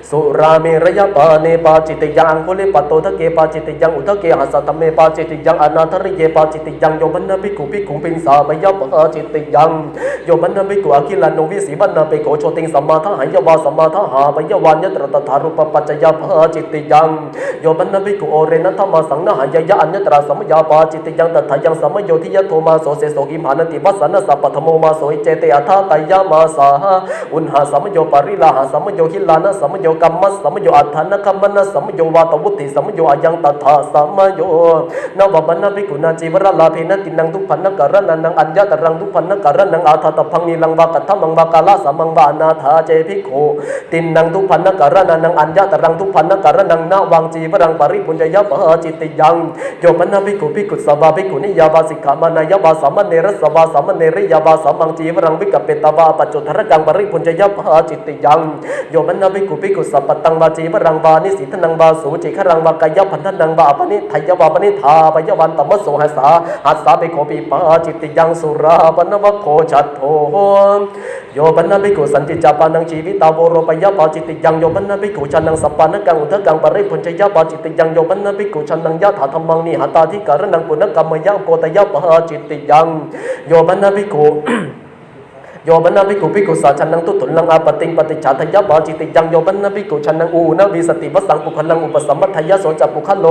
สุราเมรยปาเนปาจิตยังกุลิปโตทะเกปาจิตยังอุทะเกหัสตเมปาจิตยังอนาถริเยปาจิตยังโยมนะภิกขุปิงสาปยะปะจิตยังโยมนะภิกขุอคิลานวิสีบันนาเปโกโชติงสัมมาทหายะวาสัมมาทหาปยะวานยตระตถารูปปัจจยปะจิตยังโยมนะภิกขุโอเรนะธรรมสังนะหายะอัญญตระสัมยาปาจิตยังตถายังสัมโยทิยะโทมาโสเสโสกิมหานติวัสสนะสัพพธโมมาโสอิเจเตอัฏฐตยะมาสาหะอุณหาสัมโยปริลาหาสัมโยคิลานะสัมโยกัมมัสสัมโยอัฏฐานะคัมมนะสัมโยวาตวุติสัมโยอายังตถาสัมโยนวบันนะภิกขุนาจิวรลาเพนะตินังทุพันนะกะระนันังอัญญตรังทุพันนะกะระนังอาทาตพังนิลังวะกัตถมังวะกาลสัมมังวะอนาถาเจภิกขุตินังทุพันนะกะระนันังอัญญตรังทุพันนะกะระนังนาวังจีวรังปริปุญญยะปหาจิตติยังโยมนะภิกขุสวาภิกขุนิยาวาสิกขามานายาวาสัมมเนรสวาสัมมเนริยาวาสัมมังจีวรังวิกัปเปตวาปัจจุทรกังปริปุญญยะปหาจิตติยังโยมนะภิกขุ กุภิกขุสัพพตังวาจีวรังวานิสิทนังวาสูจิขรังวากายพันธนังวาปณิทยวาปณิธาปยวันตมโสหัสสาหัสสาภิกขุปิปาจิตติยังสุราปนวโคชัตโธโยปันนภิกขุสันติจาปานังชีวิตาโวโรปยปาจิตติยังโยปันนภิกขุชันนังสัปปานกังอุทกังปริพุญชยปาจิตติยังโยปันนภิกขุชันนังยะถาธรรมังนิหตาธิการนังปุณกรรมยังโกตยปาจิตติยังโยปันนภิกขุโยบันนาภิกขุภิกขุสาชันนังตุตุลังอาปติงปฏิจจทยาบาจิติยังโยบันนาภิกขุชันนังอูนาวิสติวสังปุคลังอุปสัมมัทยาโสจัปุคโล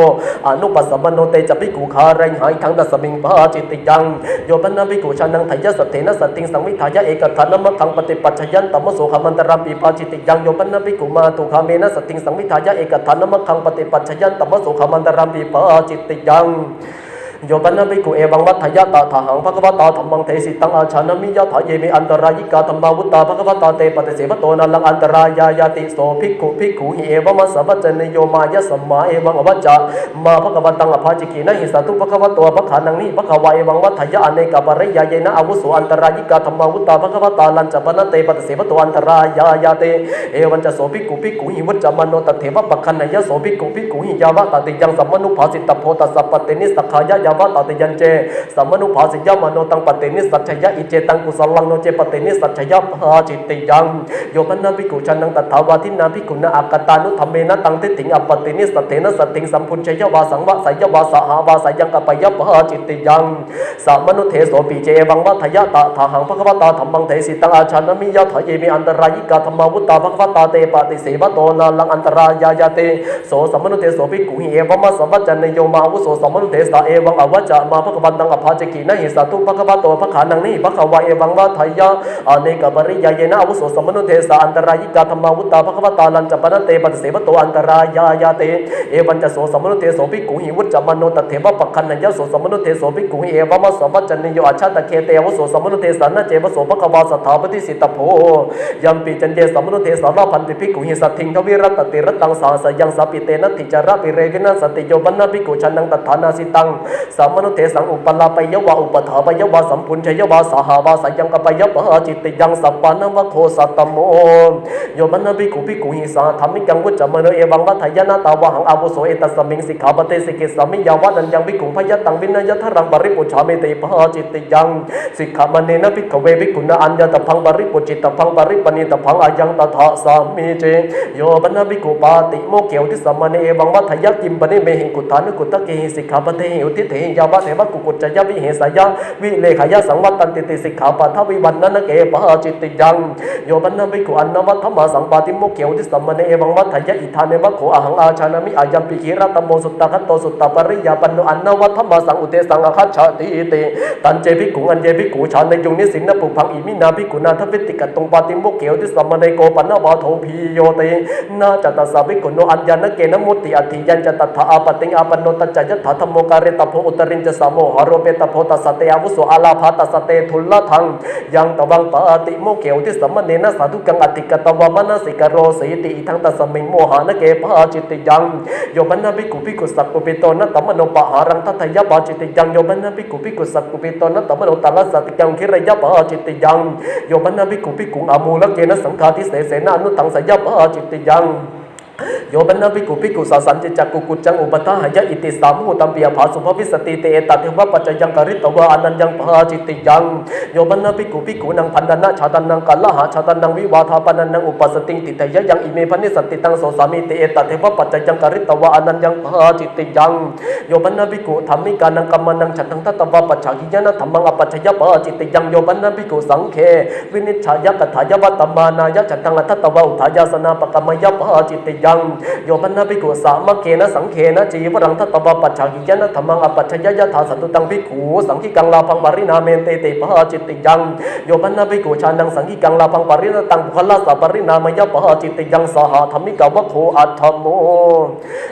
อนุปัสสมโนเตจะภิกขุคาเรงหายทังดัสมิงบาจิติยังโยบันนาภิกขุชันนังทยาสเถนะสติงสังวิทายะเอกฐานมัคคังปฏิปัจฉยันตมโสขมันตรัมปีปาจิติยังโยบันนาภิกขุมาตุคาเมนะสติงสังวิทายะเอกฐานมัคคังปฏิปัจฉยันตมโสขมันตรัมปีปาจิติยังโยบันนาภิกขุเอวังวัฏยะตาถาหังภควตาธัมมังเทสิตังอาชานามิยะถาเยมิอันตรายิกาธัมมาวุตตาภควตาเตปฏิเสวโตนัลลังอันตรายายาติโสภิกขุหิเอวมัสสะวัจเจเนโยมายะสัมมาเอวังอวัจจะมาภควตังอภาจิกีนะหิสตุภควโตภขานังนิภควาเอวังวัฏยะอเนกปริยาเยนะอาวุโสอันตรายิกาธัมมาวุตตาภควตาลัญจปนะเตปฏิเสวโตอันตรายายาเตเอวัญจะโสภิกขุหิวัจจะมโนตเถวะปะคันนยะโสภิกขุหิยาวะตติยังสัมมนุภาสิตโพตัสสะปตินิสักขายะยาวะตติยันเจสัมมนุภาสิยามโนตังปฏินิสัจฉยะอิเจตังกุศลังโนเจปฏินิสัจฉยะภาจิตติยังโยปันนาภิกขุชันนังตถาวาทินาภิกขุนะอักตานุธรรมเมนะตังติถิงอปฏินิสัตเถนะสัตติงสัมพุญชยวาสังวะสยวาสหาวาสยังกปยะภาจิตติยังสัมมนุเทโสปิเจวังวัฏยะตถาหังภควตาธัมมังเทสิตังอาชานามิยะถาเยมิอันตรายิกาธัมมาวุตตาภควตาเตปฏิเสวโตนาลังอันตรายายาเตโสสัมมนุเทโสภิกขุหิเอวมัสสะวัจเจเนโยมาวุโสสัมมนุเทสะเอวังอวัจจะมาภควันตังอภาจิกีนะหิสตุภควโตภขานังนิภควาเอวังวัฏยะอเนกปริยาเยนะอาวุโสสัมมนุเทสะอันตรายิกาธัมมาวุตตาภควตาลัญจปนะเตปฏิเสวโตอันตรายายาเตเอวัญจะโสสัมมนุเทโสภิกขุหิวุจจะมโนตเถวะปะคันนยะโสสัมมนุเทโสภิกขุหิเอวมัสสะวัจเจเนโยอาชาตเคเตอาวุโสสัมมนุเทสะนะเจวโสภควาสถาปฏิสิตโพยัมปิจันเยสัมมนุเทสะราพันติภิกขุหิสัทถิงทวิรัตติรัตตังสาสยังสัพพิเตนะติจาระปิเรวินัสติโยปันนาภิกขุชันนังตถานาสิตังสัมมนุเทสังอุปลาปยวะอุปถาปยวะสัมพุญชยวาสหาวาสยังกปยะปะจิตติยังสัปปานวะโคสัตตโมโยปันนาภิกขุหิสาธรรมิกังวุจจะมโนเอวังวัฏยะนาตาวะหังอาวุโสเอตัสมิงสิกขาปเตสิกิสามิยาวะนันยังภิกขุพยตังวินัยทรังปริปุชาเมติปะจิตติยังสิกขามเนนะภิกขเวภิกขุนะอัญญตพังปริปุจิตพังปริปณิตพังอายังตถาสามิเจโยปันนาภิกขุปาติโมเกวทิสัมมเนเอวังวัฏยะกิมปนิเมหิกุฏานุกุตะเกหิสิกขาปเตหิอุทิเถยาวะเถวะกุกุจจะวิเหสยะวิเลขยะสังวัตตันติติสิกขาปะทวิวันนะเกปะจิตติยังโยปันนาภิกขุอันนวัฏธรรมสังปาติโมเกวทิสัมมเนเอวังวัฏยะอิธาเนวะโขอหังอาชานามิอายัมปิกิรัตโมสุตตะคัตโตสุตตะปริยาปันโนอันนวัฏธรรมสังอุเตสังอคัจฉติเตตันเจภิกขุอันเจภิกขุชาในยุงนิสินนะปุพังอิมินาภิกขุนาทวิติกตงปาติโมเกวทิสัมมเนโกปันนวาโทพีโยเตนาจัตตสาภิกขุโนอัญญาณเกนะมุติอธิยัญจตัทธาอาปติงอาปันโนตัจจยถาธรรมโมการตโพอุตรินจสามโมหโรเปตโพตัสเตอาวุโสอาลาภาตัสเตทุลละทังยังตวังปาติโมเกวทิสัมมเนนะสาธุกังอติกตวามนะสิกโรสีติทังตัสมิงโมหานเกปะจิตติยังโยปันนาภิกขุสักกุปิโตนะตัมมโนปะหารังทัตยะปะจิตติยังโยปันนาภิกขุสักกุปิโตนะตัมมโนตัลสัตติยังคิระยะปะจิตติยังโยปันนาภิกขุอามูลเกนะสังฆาทิเสเสนะอนุตังสยะปะจิตติยังโยบันนาภิกขุสาสันจิจักกุกุจังอุปทาหายะอิติสามุตัมปิยภาสุภวิสติเตตัเทวะปัจจยังกริตวะอนันยังภาจิตติยังโยบันนาภิกขุนังพันดนะชาตันนังกัลละหาชาตันนังวิวาทาปนันนังอุปสติงติเตยะยังอิเมพันิสติตังโสสามิเตตัเทวะปัจจยังกริตวะอนันยังภาจิตติยังโยบันนาภิกขุธรรมิกานังกัมมันังฉันทังทัตวะปัจฉากิยะนะธรรมังอปัจฉยะภาจิตติยังโยบันนาภิกขุสังเควินิจฉายะกัทายะวัตตมานายะฉันทังทัตวะอุทายาสนาปกรรมยะภาจิตติยังโยบันนาภิกขุสามะเกนะสังเขนะจีวรังทัตตวะปัจฉากิยะนะธรรมังอปัจฉยะยะถาสันตุตังภิกขุสังฆิกังลาภังปรินาเมเตเตภาจิตติยังโยบันนาภิกขุชานังสังฆิกังลาภังปรินาตังบุคละสัปรินามยะภาจิตติยังสหธรรมิกาวะโคอัตถโม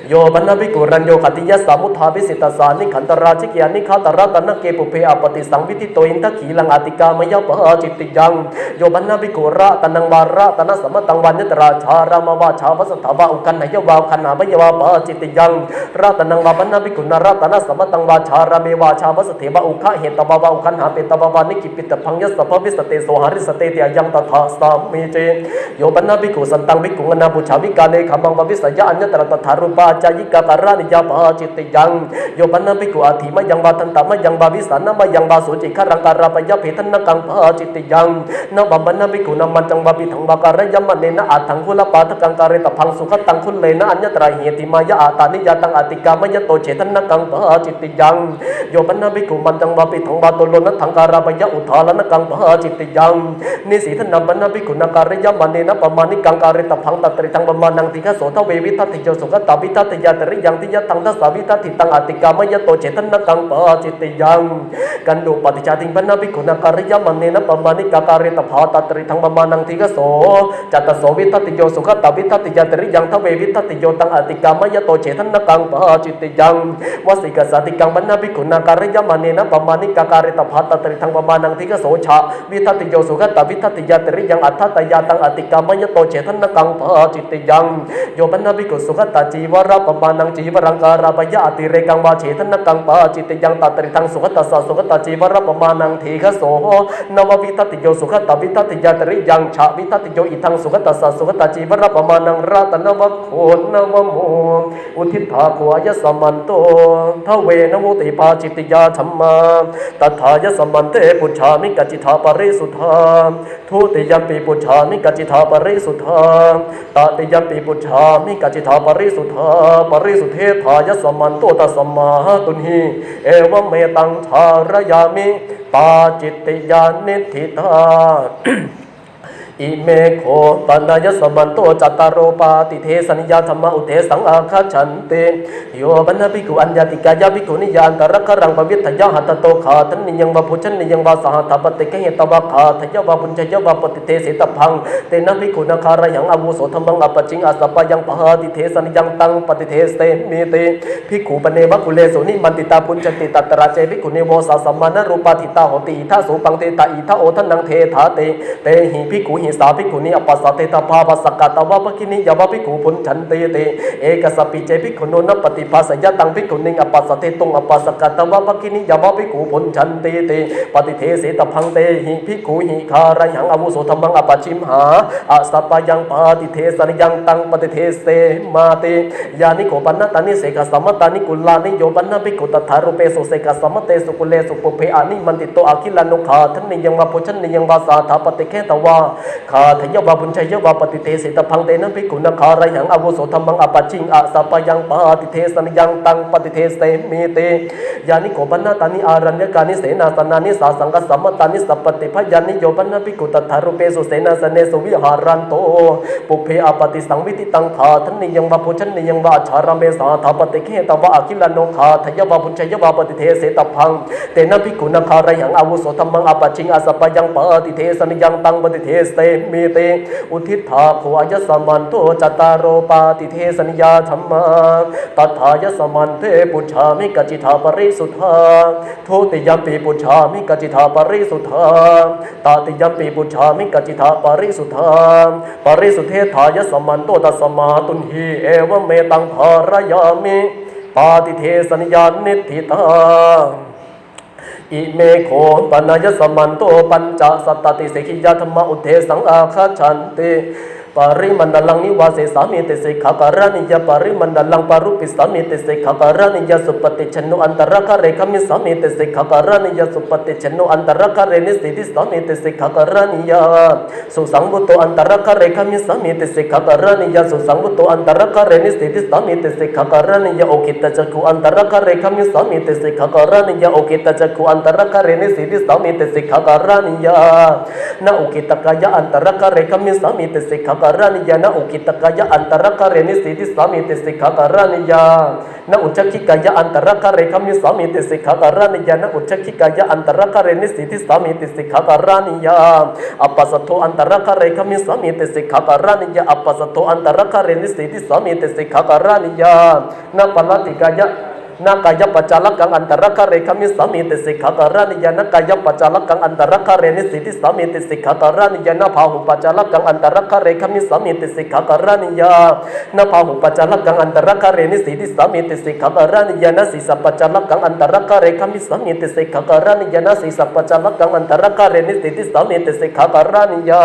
โยบันนาภิกขุรัญโยคติยะสามุทาภิสิตสานิขันตราชิกยานิฆาตระตนะเกปุเพอปฏิสังวิติโตอินทขีลังอติกามยะภาจิตติยังโยบันนาภิกขุระตนังวาระตนะสมตังวัญญตราชารามวาชาวัสถาป วะอุคันหายาวาคันหาพยวาปาจิตติยังรัตนังวาปนาภิกขุนารัตนะสัมมตังวาชาราเมวาชาวสเถวะอุคะเหตวาวาอุคันหาเปตวาวานิกิปิตพังยสัพพวิสเตโสหาริสเตเตียยังตถาสามิเจโยปนาภิกขุสันตังภิกขุอนาบุชาวิกาเลขมังววิสยะอัญญตระตถารูปาจายิกาการานิยาปาจิตติยังโยปนาภิกขุอาทิมะยังวาทันตามะยังวาวิสานามะยังวาสุจิขรังการาปยะเพทันนกังปาจิตติยังนาบัมปนาภิกขุนามันจังวาปิถังวาการยมะเนนะอาทังคุลปาทกังการตพังสุขตังคุเลนะอัญญตระเหติมายะอาตานิยาตังอติกามยโตเฉทันนกังปาจิตติยังโยปนาภิกขุมันจังวาปิถังวาโตโลนะทังการาปยะอุทาลนะกังปาจิตติยังนิสีทนัมปนาภิกขุนาการยมะเนนะปมานิกังการตพังตัตริทังปมานังติฆะโสทเววิทัติโยสุขตาวิทัตยาตริยังติยะตังทัสสาวิทัติตังอติกามยโตเฉทันนกังปาจิตติยังกันโดปฏิจจติงปนาภิกขุนาการยมะเนนะปมานิกังการตภาตัตริทังปมานังติฆะโสจัตตโสวิทัติโยสุขตาวิทัติยาตริยังทเววิทัติโยตังอติกามยโตเฉทันนกังปาจิตติยังวสิกสัตติกังปนาภิกขุนาการยมะเนนะปมานิกังการตภาตัตริทังปมานังติฆะโสชะวิทัติโยสุขตาวิทัติยาตริยังอัตถตยาตังอติกามยโตเฉทันนกังปาจิตติยังโยปนาภิกขุสุขตาจีวราปมานังจีวรังการาปยะอติเรกังวาเฉทันนกังปาจิตติยังตัตริทังสุขตาสสุขตาจีวราปมานังทีฆะโสนววิทัติโยสุขตาวิทัติยาตริยังชะวิทัติโยอิทังสุขตาสสุขตาจีวราปมานังราตนวโคนวโมอุทิฏฐาโขยสมันโตทเวนโวติปาจิตติยาธัมมาตถายสมันเตปุชามิกัจจิธาปริสุทธาทุติยัมปิปุชามิกัจจิธาปริสุทธาตติยัมปิปุชามิกัจจิธาปริสุทธาปริสุทเทธายสมันโตตัสสมาตุนีเอวเมตังชารยามิปาจิตติยานิธิธาอิเมโคปัญญสมันโตจัตตารโอปาติเทสนิยาธรรมอุเทสังอาคาฉันเตโยปัญญภิกขุอัญญติกายาภิกขุนิยานตระครังปวิทยาหัตโตขาทันนิยังวะพุชันนิยังวะสหัตปติเกเหตวะขาทยวะปุญญยวะปฏิเทสิตพังเตนะภิกขุนาคารยังอาวุโสธรรมังอปจิงอาสปะยังปหาติเทสนิยังตังปฏิเทสเตมิเตภิกขุปเนวะกุเลสุนิมันติตาปุญจติตัตระเจภิกขุเนโวสาสมานรูปาทิตาโหติอิทาสุปังเตตาอิทาโอทนังเทธาเตเตหิภิกขุหิสาภิกขุนิปัสสะเตตภาปัสสกตวะภคินิยวะภิกขุพุนฉันเตเตเอกสัพพิเจภิกขุโนนปฏิภาสยตังภิกขุนิอปัสสะเตตุงอปัสสกตวะภคินิยวะภิกขุพุนฉันเตเตปฏิเทเสตพังเตหิภิกขุหิคารยังอาวุโสธรรมังอปัจฉิมหาอาสัปปะยังปฏิเทสนิยังตังปฏิเทเสมาเตยานิโกปันนตานิเสกสัมมตานิกุลานิโยปันนภิกขุตถารูเปสุเสกสัมมเตสุกุเลสุปุเพอานิมันติโตอาคิลานุขาทันนิยังวะพุชันนิยังวะสาธาปฏิเขตวะขาทยวะบุญชัยวะปฏิเทสิตพังเตนะภิกขุนาคารยังอาวุโสธรรมังอปัจฉิงอาสัปปะยังปฏิเทสนิยังตังปฏิเทเสมิเตยานิโกปันนตานิอารัญญกานิเสนาสนานิสาสังกสัมมตานิสัพปติพยานิโยปันนภิกขุตถารูเปสุเสนาสเนสุวิหารันโตปุเพอปฏิสังวิติตังขาทันนิยังวะพุชันนิยังวะชารเมสาธาปฏิเขตวะอาคิลานุขาทยวะบุญชัยวะปฏิเทเสตพังเตนะภิกขุนาคารยังอาวุโสธรรมังอปัจฉิงอาสัปปะยังปฏิเทสนิยังตังปฏิเทเสมิเตอุทิฏฐาโขยสมันโตจัตตารโอปาติเทสนิยาธัมมาตถายสมันเตปุชามิกัจจิธาปริสุทธาทุติยัมปิปุชามิกัจจิธาปริสุทธาตติยัมปิปุชามิกัจจิธาปริสุทธาปริสุทเทธายสมันโตตัสสมาตุนีเอวเมตังภารยามิปาติเทสนิยานิธิตาอิเมโคปัญญสมันโตปัญจสัตตติเสขิยาธรรมอุเทสังอาคาฉันเตปริมันดลังนิวาเสสามิเตเสขการานิยปริมันดลังปารุปิสามิเตเสขการานิยสุปฏิชนุอันตรคะเรขมิสามิเตเสขการานิยสุปฏิชนุอันตรคะเรนิสิติสามิเตเสขการานิยสุสังวุตโตอันตรคะเรขมิสามิเตเสขการานิยสุสังวุตโตอันตรคะเรนิสิติสามิเตเสขการานิยโอกิตจักขุอันตรคะเรขมิสามิเตเสขการานิยโอกิตจักขุอันตรคะเรนิสิติสามิเตเสขการานิยนาโอกิตกายะอันตรคะเรขมิสามิเตเสขการานิยนาอุกิตกายะอันตรคะเรนิสิติสามิเตสิกขาการานิยานาอุจจคิกายะอันตรคะเรขมิสามิเตสิกขาการานิยานาอุจจคิกายะอันตรคะเรนิสิติสามิเตสิกขาการานิยาอัปปัสสโตอันตรคะเรขมิสามิเตสิกขาการานิยาอัปปัสสโตอันตรคะเรนิสิติสามิเตสิกขาการานิยานาปลติกายะ นากายปัจจลกังอันตรคะเรขมิสามีติสิกขากรานิยานากายปัจจลกังอันตรคะเรนิสิติสามีติสิกขากรานิยานาภาหุปัจจลกังอันตรคะเรขมิสามีติสิกขากรานิยานาภาหุปัจจลกังอันตรคะเรนิสิติสามีติสิกขากรานิยานาสีสัพปัจจลกังอันตรคะเรขมิสามีติสิกขากรานิยานาสีสัพปัจจลกังอันตรคะเรนิสิติสามีติสิกขากรานิยา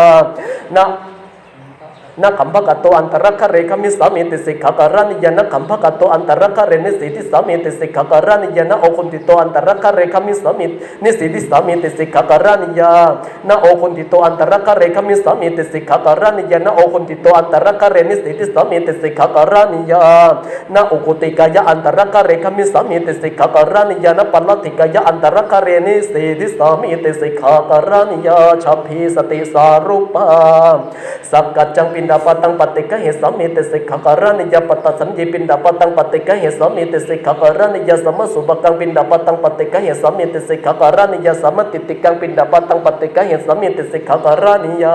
na kampakato antara kare kami sami tisi kakarani yana kampakato antara kare ni siti sami tisi kakarani yana okuntito antara kare kami sami ni siti sami tisi kakarani ya na okuntito antara kare kami sami tisi kakarani yana okuntito antara kare ni siti sami tisi kakarani ya na okutika ya antara kare kami sami tisi kakarani yana palatika ya antara kare ni siti sami tisi kakarani ya chapi sati sarupa sakacang pindapatang patika he samite se khakarani ja patasan je pindapatang patika he samite se khakarani ja sama subakang pindapatang patika he samite se khakarani ja sama titikang pindapatang patika he samite se khakarani ya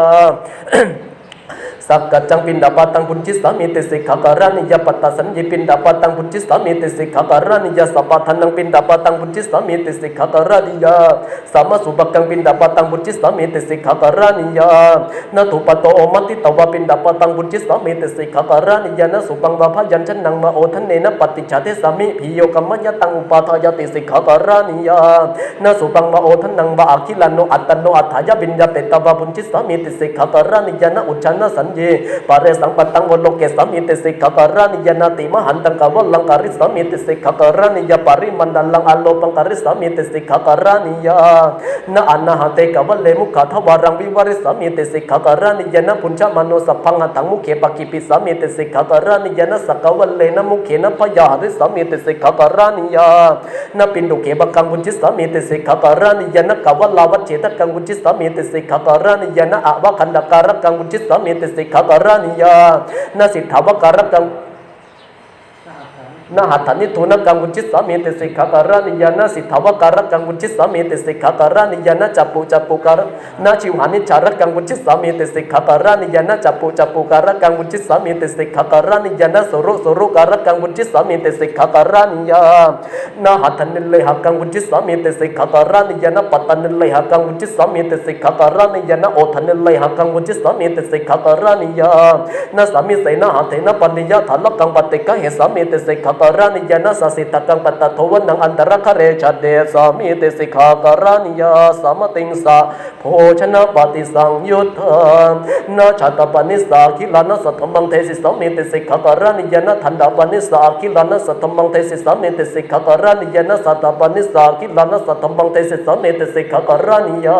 sakacang pindapatang punci sami tesi kakarani ja patasan je pindapatang punci sami tesi kakarani ja sapathanang pindapatang punci sami tesi kakarani ja sama subakang pindapatang punci sami tesi kakarani ja na tupato omati tawa pindapatang punci sami tesi kakarani ja na supang bapa jancan nang ma othanne na patichate sami phiyo kamanya tang upathaya tesi kakarani ja na supang ma othan nang ba akilano atanno athaya binjate tawa punci sami tesi kakarani ja na uchana sanje pare sang patang woloke sami tesi kakarani ya nati mahantang kawalang karis sami tesi kakarani ya pari mandalang alo pangkaris sami tesi kakarani ya na anahate kawale mukha thawarang biwaris sami tesi kakarani ya na punca mano sapangatang mukhe pakipi sami tesi kakarani ya na sakawale na mukhe na payari sami tesi kakarani ya na pinduke bakang kunci sami tesi kakarani ya na kawalawat cetak kang kunci sami tesi kakarani ya na awa kandakarak kang kunci sami tesi kakarani ya na sithawa karakang na hatani thuna kang kunci sami tesi kakarani ya na sithawa karak kang kunci sami tesi kakarani ya na capu kar na ciwani carak kang kunci sami tesi kakarani ya na capu karak kang kunci sami tesi kakarani ya na suru karak kang kunci sami tesi kakarani ya na hatani leha kang kunci sami tesi kakarani ya na patani leha kang kunci sami tesi kakarani ya na othani leha kang kunci sami tesi kakarani ya na sami sena hatena pandiya thalak kang patika he sami tesi kakarani ya na sasitakang patathawan ng antara kare chade sami tesi kakarani ya samating sa pochana pati sang yutha na chatapani sa kilana satamang tesi sami tesi kakarani ya na thandapani sa kilana satamang tesi sami tesi kakarani ya na satapani sa kilana satamang tesi sami tesi kakarani ya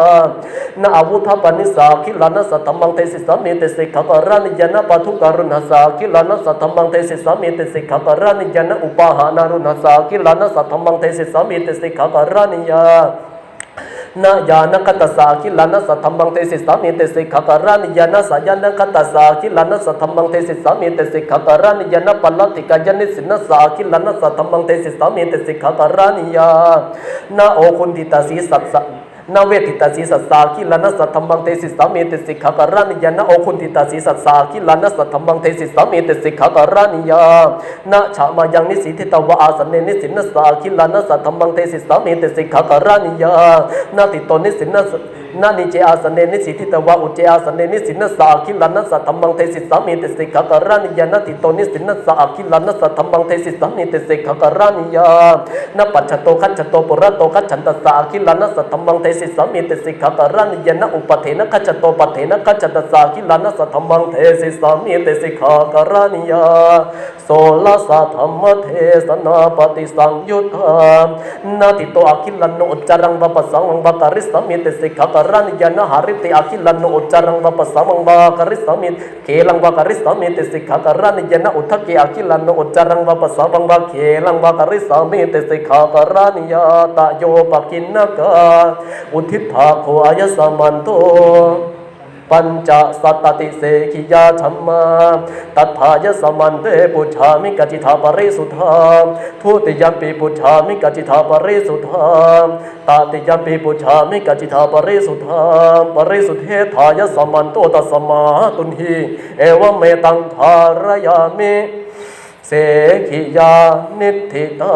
na avuthapani sa kilana satamang tesi sami tesi kakarani ya na pathukaruna sa kilana satamang tesi sami tesi kakarani ya na upahana runa sa kilana satamang tesi sami tesi kakarani ya na yana kata sa kilana satamang tesi sami tesi kakarani ya na sayana kata sa kilana satamang tesi sami tesi kakarani ya na palatika jani sinna sa kilana satamang tesi sami tesi kakarani ya na okundita si satsa na wetita si sa kilana satamang tesi sami tesi kakarani ya na okundita si sa kilana satamang tesi sami tesi kakarani ya na chama yang ni siti tawa asane ni sinna sa kilana satamang tesi sami tesi kakarani ya na tito ni sinna na ni je asane ni siti tawa uje asane ni sinna sa kilana satamang tesi sami tesi kakarani ya na tito ni sinna sa kilana satamang tesi sami tesi kakarani ya na pachato kachato purato kachanta sa kilana satamang tesi sami tesi kakarani ya na upathena kachato pathena kachata sa kilana satamang tesi sami tesi kakarani ya sola satamma thesana pati sang yutha na tito akilano uccarang bapasang bakaris sami tesi kakarani ya na hariti akilano uccarang bapasang bakaris sami kelang bakaris sami tesi kakarani ya na uthaki akilano uccarang bapasang bakelang bakaris sami tesi kakarani ya tayo pakinaka uthitha ko aya samanto panca satati sekhiya chamma tathaya samante puchami kachitha pare sudha thutiyampi puchami kachitha pare sudha tatiyampi puchami kachitha pare sudhe thaya samanto tasama tunhi evam metang dharayami ขิยานิธิตา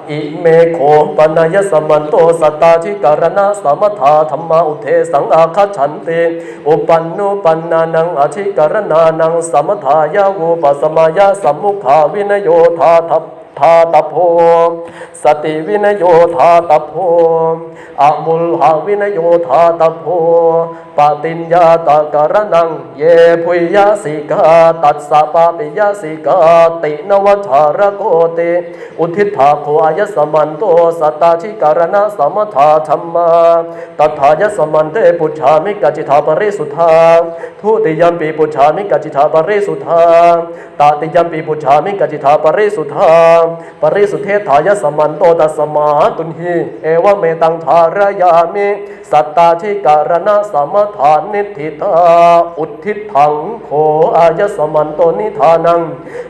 อิเมโขปนายสมันโตสัตตาชิการณะสมถาธรรมาอุเทสังอาคัจฉันติอุปันนุปันนานังอชิการณานังสมถายาวุปสมายาสัมมุขาวินโยธาทัพทาตโพสติวินโยธาตโพอมุลหาวินโยธาตโพปติญญาตากรณังเยพุยยสิกาตัสสะปาปิยสิกาตินวัชารโกติอุทิฏฐาโคอายสมันโตสัตตาชิการณะสมถาธรรมาตถายสมันเตปุจฉามิกัจจิธาปริสุทธาทุติยัมปีปุจฉามิกัจจิธาปริสุทธาตติยัมปีปุจฉามิกัจจิธาปริสุทธาปริสุทธิทายสมันโตตัสมาตุนหิเอวเมตังธารยามิสัตตาชิการณะสมถานิธิตาอุทิฏฐังโขอายสมันโตนิธานัง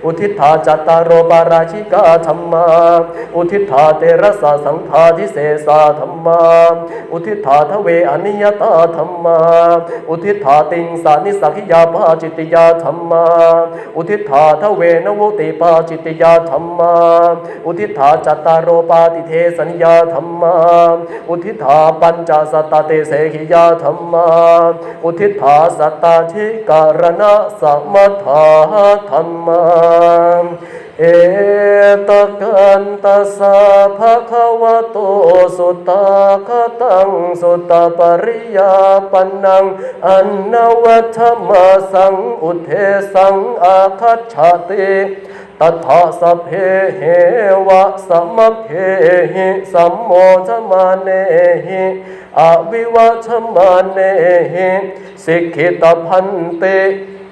อุทิฏฐาจัตตารโรปาราชิกาธรรมาอุทิฏฐาเตระสะสังฆาทิเสสาธรรมาอุทิฏฐาทเวอนิยตาธรรมาอุทิฏฐาติงสานิสักขิยาปาจิตติยาธรรมาอุทิฏฐาทเวนวุติปาจิตติยาธรรมาอุทิฏฐาจัตตารโรปาติเทสัญญาธรรมาอุทิฏฐาปัญจสัตตเตเสขิยาธรรมาอุทิฏฐาสัตตาชิการณะสมถาธรรมาเอตกันตัสสะภะคะวะโตสุตตะคะตังสุตตะปริยาปันนังอันนวัฏมาสังอุเทสังอาคัจฉติตัทธะสัพเพเหวะสัมมเพหิสัมโมชมาเนหิอวิวัชมาเนหิสิกขิตพันติ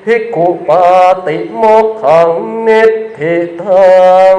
ภิกขุปาติโมกขังนิทธิทัง